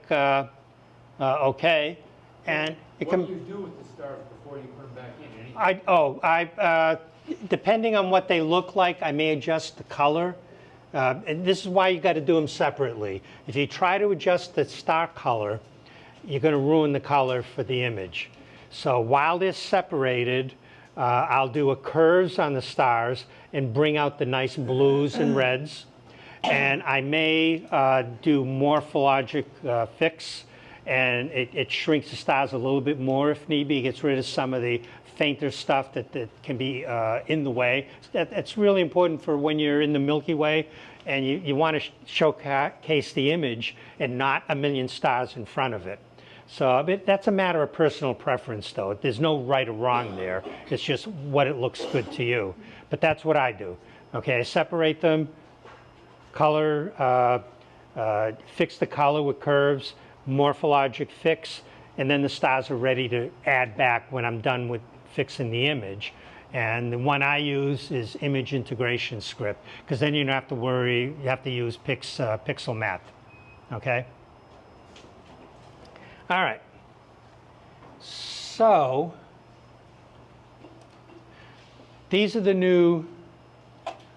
OK. and it What can. do you do with the stars before you put them back in? Depending on what they look like, I may adjust the color. And this is why you got to do them separately. If you try to adjust the star color, you're going to ruin the color for the image. So while they're separated, I'll do a curves on the stars and bring out the nice blues and reds. And I may do morphologic fix, and it shrinks the stars a little bit more if need be. It gets rid of some of the fainter stuff that can be in the way. That's really important for when you're in the Milky Way and you want to showcase the image and not a million stars in front of it. So that's a matter of personal preference, though. There's no right or wrong there. It's just what it looks good to you. But that's what I do. Okay, I separate them, color, fix the color with curves, morphologic fix, and then the stars are ready to add back when I'm done with fixing the image. And the one I use is image integration script, because then you don't have to worry, you have to use pixel math, okay? All right, so these are the new,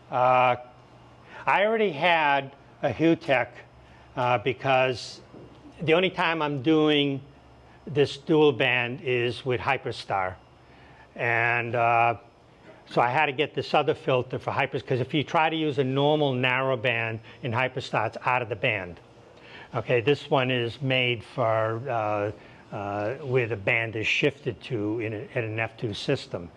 I already had a HUTEC because the only time I'm doing this dual band is with Hyperstar. And so I had to get this other filter for Hyperstar, because if you try to use a normal narrow band in Hyperstar, it's out of the band. Okay, this one is made for where the band is shifted to in an F2 system.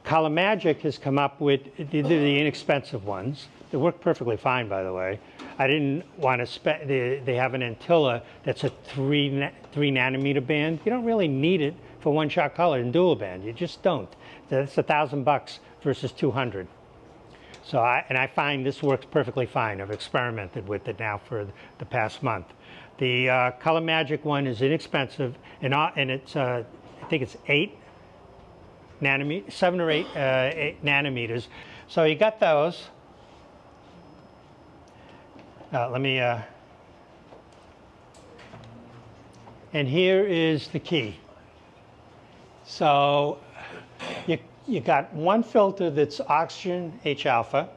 Color Magic has come up with the inexpensive ones. They work perfectly fine, by the way. I didn't want to spend, they have an Antilla that's a 3 nanometer band. You don't really need it for one-shot color in dual band. You just don't. That's $1,000 versus 200. So I find this works perfectly fine. I've experimented with it now for the past month. The Color Magic one is inexpensive, and it's I think it's 7 or 8 nanometers. So you got those. Let me. And here is the key. So you got one filter that's oxygen H alpha,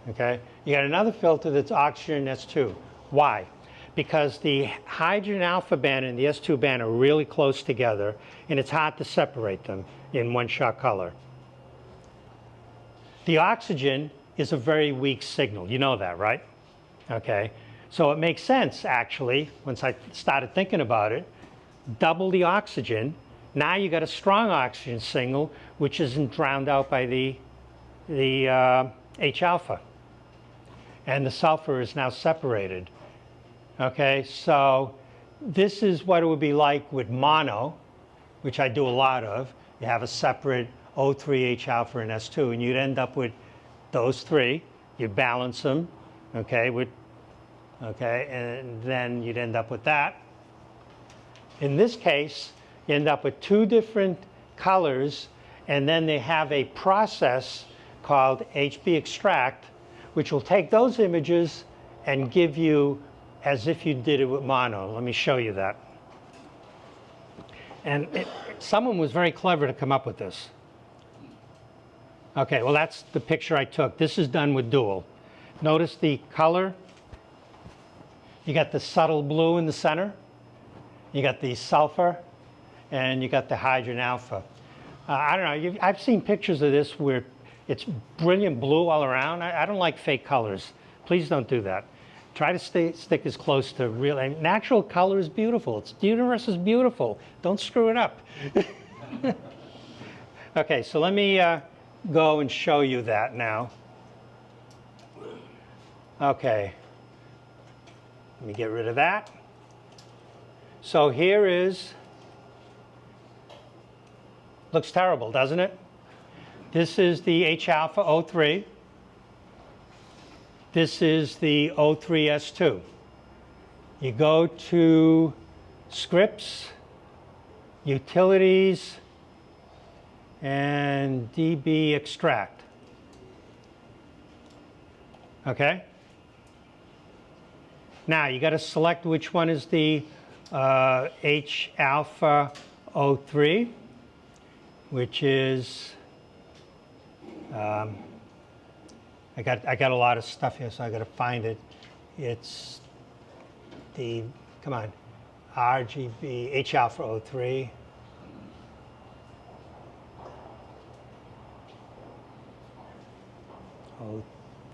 okay? You got another filter that's oxygen S2. Why? Because the hydrogen alpha band and the S2 band are really close together, and it's hard to separate them in one-shot color. The oxygen is a very weak signal. You know that, right? Okay. So it makes sense, actually, once I started thinking about it, double the oxygen. Now you got a strong oxygen signal, which isn't drowned out by the H alpha. And the sulfur is now separated. Okay, so this is what it would be like with mono, which I do a lot of. You have a separate O3 H alpha and S2, and you'd end up with those three. You balance them, okay, and then you'd end up with that. In this case, you end up with 2 different colors, and then they have a process called HB extract, which will take those images and give you as if you did it with mono. Let me show you that. And someone was very clever to come up with this. Okay, well, that's the picture I took. This is done with dual. Notice the color. You got the subtle blue in the center. You got the sulfur, and you got the hydrogen alpha. I don't know, I've seen pictures of this where it's brilliant blue all around. I don't like fake colors. Please don't do that. Try to stick as close to real. Natural color is beautiful. The universe is beautiful. Don't screw it up. Okay, so let me go and show you that now. Okay. Let me get rid of that. So here is, looks terrible, doesn't it? This is the H alpha O3. This is the O3S2. You go to scripts, utilities, and DB extract. Okay? Now you got to select which one is the H alpha O3, which is, I got a lot of stuff here, so I got to find it. It's the, come on, RGB, H alpha O3.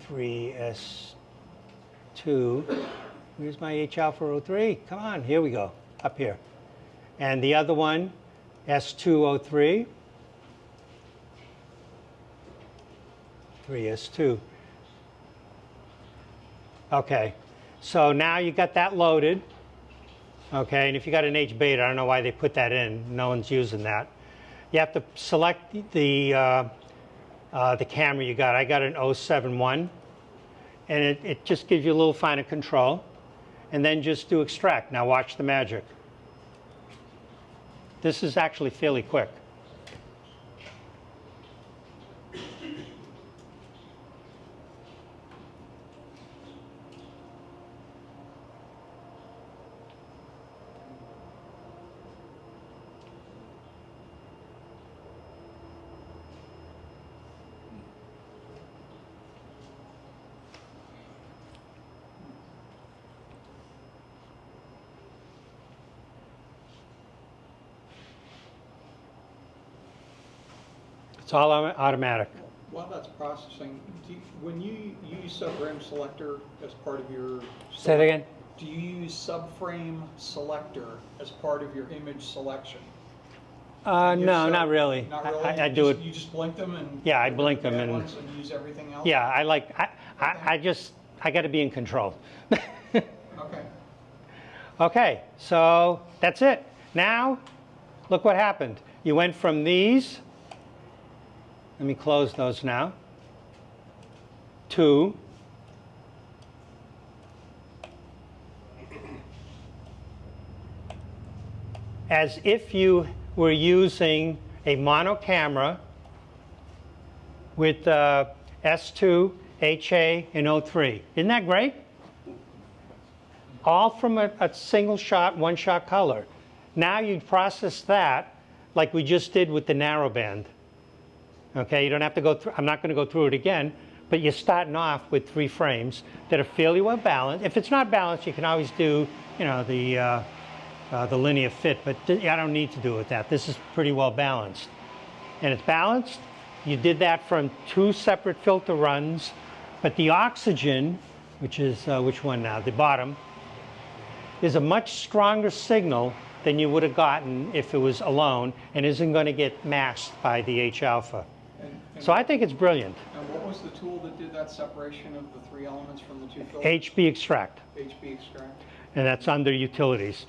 O3S2. Where's my H alpha O3? Come on, here we go, up here. And the other one, S2O3. 3S2. Okay, so now you got that loaded. Okay, and if you got an H beta, I don't know why they put that in. No one's using that. You have to select the camera you got. I got an 071, and it just gives you a little finer control. And then just do extract. Now watch the magic. This is actually fairly quick. It's all automatic. While that's processing, when you use subframe selector as part of your... Say it again. Do you use subframe selector as part of your image selection? No, If so, not really. Not really? I do it. You just blink them and... Yeah, I get blink rid of them the bad and- ones and use everything else? Yeah, I got to be in control. Okay. Okay, so that's it. Now, look what happened. You went from these, let me close those now, to as if you were using a mono camera with S2, HA, and O3. Isn't that great? All from a single shot, one shot color. Now you process that like we just did with the narrowband. Okay, you don't have to go through, I'm not going to go through it again, but you're starting off with 3 frames that are fairly well balanced. If it's not balanced, you can always do, you know, the linear fit, but I don't need to do it with that. This is pretty well balanced. And it's balanced. You did that from 2 separate filter runs, but the oxygen, which is, which one now? The bottom, is a much stronger signal than you would have gotten if it was alone and isn't going to get masked by the H alpha. So I think it's brilliant. And what was the tool that did that separation of the 3 elements from the 2 filters? HB extract, HB extract. and that's under utilities.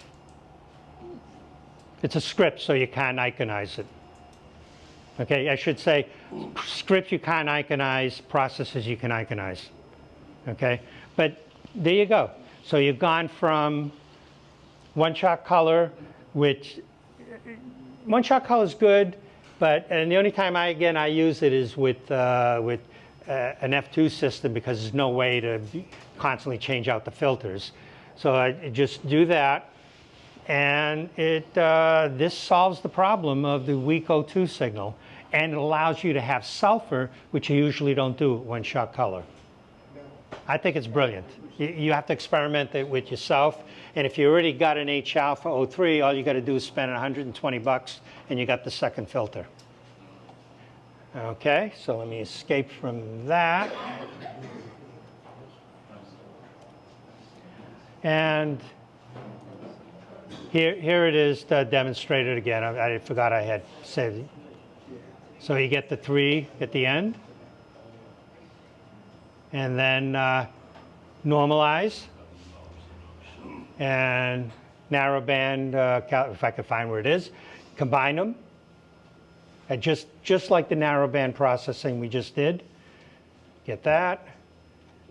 It's a script, so you can't iconize it. Okay, I should say scripts you can't iconize, processes you can iconize. Okay, but there you go. So you've gone from one-shot color, which one-shot color is good, but and the only time I use it is with an F2 system because there's no way to constantly change out the filters. So I just do that, and this solves the problem of the weak O2 signal, and it allows you to have sulfur, which you usually don't do with one-shot color. I think it's brilliant. You have to experiment it with yourself, and if you already got an H alpha O3, all you got to do is spend $120 and you got the second filter. Okay, so let me escape from that. And here it is demonstrated again. I forgot I had said it. So you get the 3 at the end, and then normalize, and narrowband, if I could find where it is, combine them, and just like the narrowband processing we just did, get that,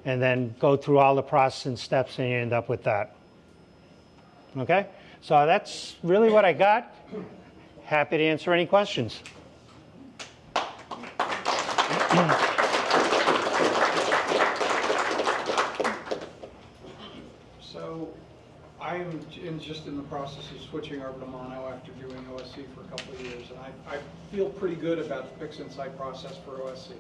and then go through all the processing steps and you end up with that. Okay, so that's really what I got. Happy to answer any questions. So just in the process of switching over to mono after doing OSC for a couple of years, and I feel pretty good about the Pix Insight process for OSC.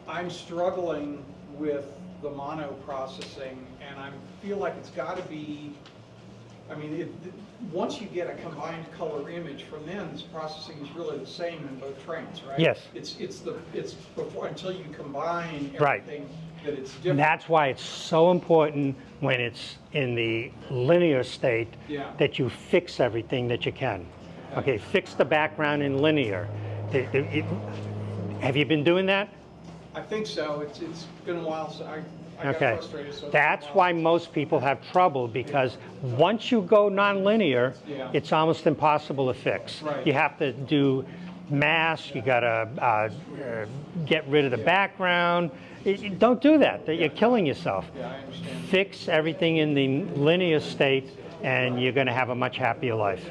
I'm struggling with the mono processing, and I feel like it's got to be, I mean, once you get a combined color image from them, this processing is really the same in both trains, right? Yes. It's before, until you combine Right. everything, that it's And different. that's why it's so important when it's in the linear state Yeah. that you fix everything that you can. Okay, fix the background in linear. Have you been doing that? I think so. It's been a while, so I got Okay. frustrated. So it's That's been a while. why most people have trouble, because once you go nonlinear, Yeah. it's almost impossible to fix. Right. You have to do mask, you gotta get rid of the background. Don't do that. You're killing yourself. Yeah, I understand. Fix everything in the linear state, and you're gonna have a much happier life.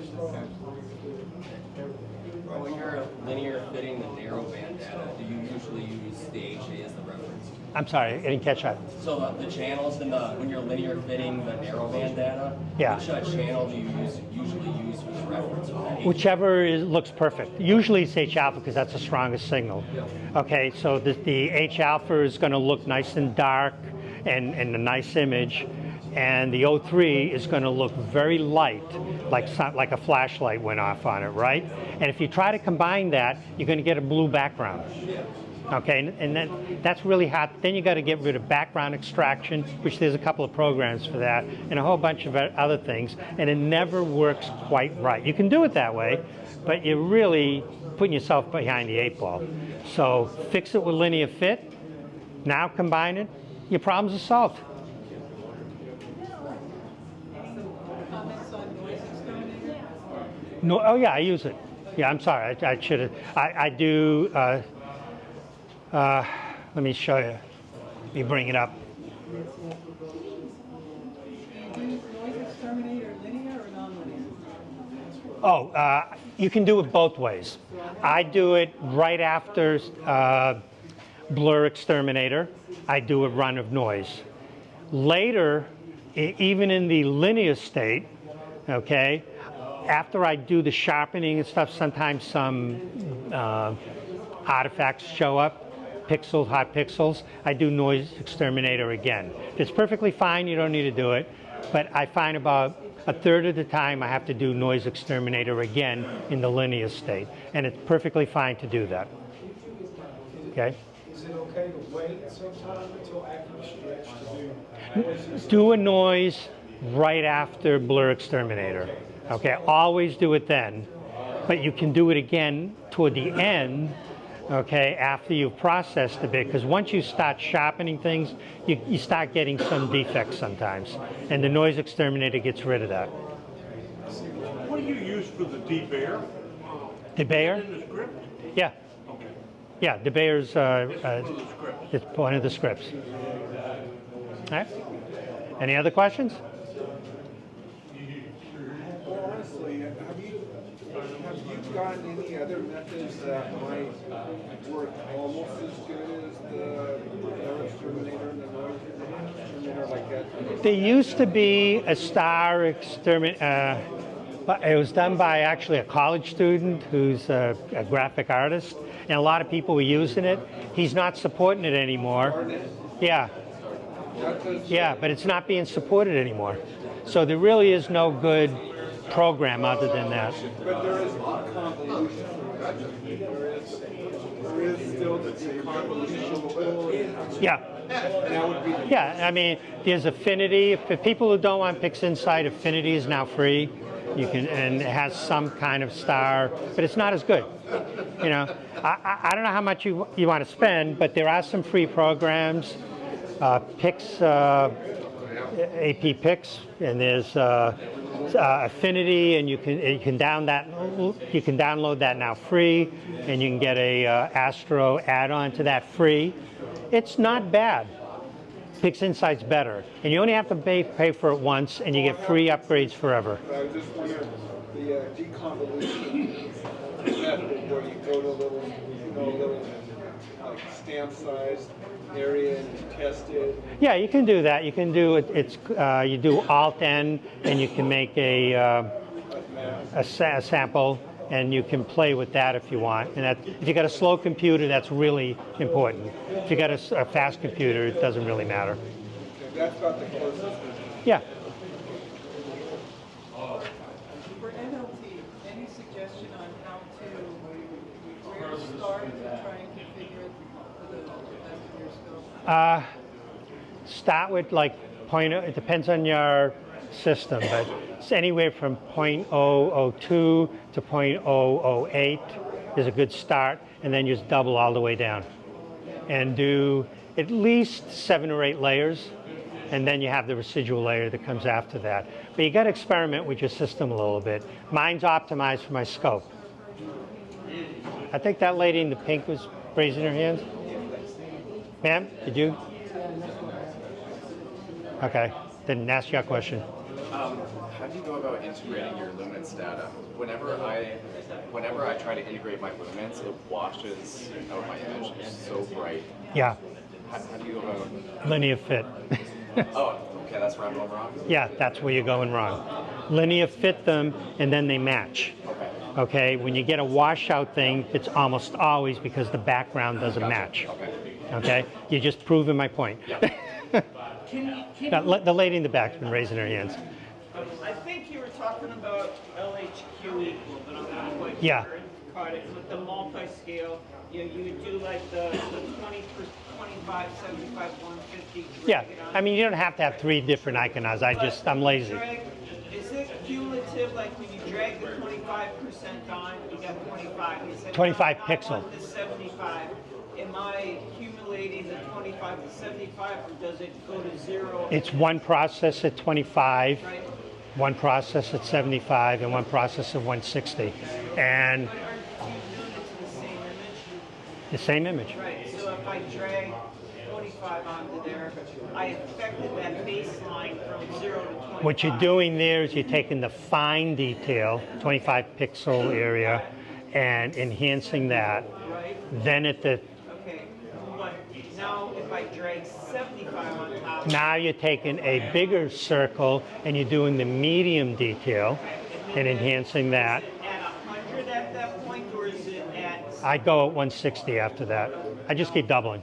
When you're linear fitting the narrowband data, do you usually use the HA as the reference? I'm sorry, I didn't catch that. So the channels when you're linear fitting the narrowband data, Yeah. which channel do you usually use as reference for that? Whichever looks perfect. Usually it's H alpha because that's the strongest signal. Okay, so the H alpha is going to look nice and dark and a nice image, and the O3 is going to look very light, like a flashlight went off on it, right? And if you try to combine that, you're going to get a blue background. Okay, and that's really hard. Then you got to get rid of background extraction, which there's a couple of programs for that, and a whole bunch of other things, and it never works quite right. You can do it that way, but you're really putting yourself behind the 8 ball. So fix it with linear fit, now combine it, your problems are solved. Comments on noise exterminator? No, oh yeah, I use it. Yeah, I'm sorry, I should have. I do. Let me show you. Let me bring it up. Do you use noise exterminator linear or non-linear? Oh, you can do it both ways. I do it right after blur exterminator. I do a run of noise. Later, even in the linear state, okay, after I do the sharpening and stuff, sometimes some artifacts show up, hot pixels. I do noise exterminator again. If it's perfectly fine, you don't need to do it. But I find about a third of the time I have to do noise exterminator again in the linear state. And it's perfectly fine to do that. Okay? Is it okay to wait sometime until after the stretch to do? Do a noise right after blur exterminator. Okay, always do it then. But you can do it again toward the end, okay, after you've processed a bit, because once you start sharpening things, you start getting some defects sometimes. And the noise exterminator gets rid of that. What do you use for the debayer? Debayer? In the script? Yeah. Okay. Yeah, Debayer's the script. it's one of the scripts. All right. Any other questions? Well, honestly, have you gotten any other methods that might work almost as good as the blur exterminator and the noise exterminator like that? There used to be a star exterminator. It was done by actually a college student who's a graphic artist, and a lot of people were using it. He's not supporting it anymore. Yeah. Yeah, but it's not being supported anymore. So there really is no good program other than that. But there is convolution. There is still the convolution tool. Yeah. That would be Yeah, I mean, there's Affinity. For people who don't want Pix Insight, Affinity is now free. You can, and it has some kind of star, but it's not as good. You know, I don't know how much you want to spend, but there are some free programs. Pix, AP Pix, and there's Affinity, and you can download that now free, and you can get a Astro add-on to that free. It's not bad. Pix Insight's better, and you only have to pay for it once, and you get free upgrades forever. I was just wondering, the deconvolution method where you go to a little like stamp sized area and you test it? Yeah, you can do that. You can do it. You do Alt N, and you can make a sample, and you can play with that if you want. And if you got a slow computer, that's really important. If you got a fast computer, it doesn't really matter. Okay, that's about the closest. Yeah. For NLT, any suggestion on how to, where to start to try and configure it for the best of your scope? Start with like it depends on your system, but it's anywhere from 0.002 to 0.008 is a good start, and then just double all the way down. And do at least 7 or 8 layers, and then you have the residual layer that comes after that. But you got to experiment with your system a little bit. Mine's optimized for my scope. I think that lady in the pink was raising her hand. Ma'am, did you? Okay, then ask your question. How do you go about integrating your luminance data? Whenever I try to integrate my luminance, it washes out my image. It's so bright. Yeah, How do you go about? linear fit. Oh, okay, that's where I'm going wrong. Yeah, that's where you're going wrong. Linear fit them, and then they match. Okay. Okay, when you get a washout thing, it's almost always because the background doesn't match. Okay. Okay, you're just proving my point. The lady in the back's been raising her hands. I think you were talking about LHQ equal, but I'm not quite Yeah. sure. Caught it with the multi-scale. You would do like the 20, 25, 75, 150. Yeah, drag it on. I mean, you don't have to have 3 different icons. I'm lazy. Is it cumulative, like when you drag the 25% on, you got 25? You said, 25 no, I pixel. want the 75. Am I accumulating the 25 to 75, or does it go to 0? It's one process at 25, Right? one process at 75, and one process at 160. And Aren't you doing it to the same image? the same image. Right, so if I drag 25 onto there, I affected that baseline from 0 to 25. What you're doing there is you're taking the fine detail, 25 pixel area, and enhancing that. Right? Then at the Okay, but now if I drag 75 on top, now you're taking a bigger circle and you're doing the medium detail and enhancing that. is it at 100 at that point, or is it at... I go at 160 after that. I just keep doubling.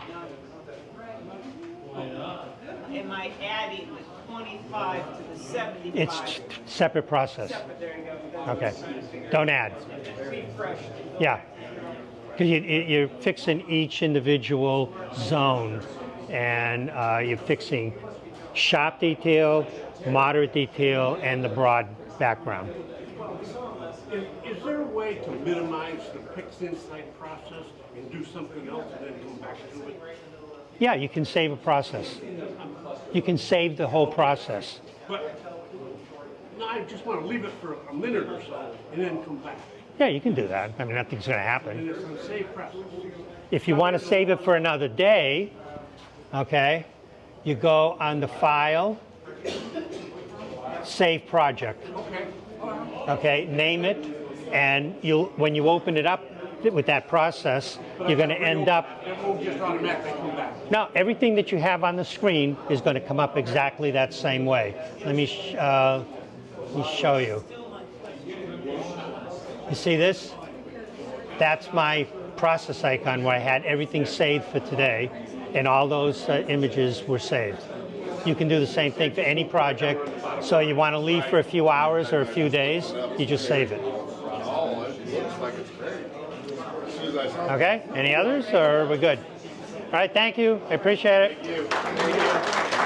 Am I adding the 25 to the 75? It's separate process. Separate, there you go. That's what Okay. I'm trying to figure Don't out. add. Refresh. Yeah. Because you're fixing each individual zone, and you're fixing sharp detail, moderate detail, and the broad background. Is there a way to minimize the PixInsight process and do something else and then come back to it? Yeah, you can save a process. You can save the whole process. But no, I just want to leave it for a minute or so and then come back. Yeah, you can do that. I mean, nothing's going to And happen. it's a safe process. If you want to save it for another day, okay, you go on the File, Save Project. Okay. Okay, name it, and when you open it up with that process, you're going to end up. It won't just automatically come back. Now, everything that you have on the screen is going to come up exactly that same way. Let me show you. You see this? That's my process icon where I had everything saved for today, and all those images were saved. You can do the same thing for any project. So you want to leave for a few hours or a few days, you just save it. Oh, it looks like it's great. As soon as I saw it. Okay, any others, or we're good? All right, thank you. I appreciate it. Thank you.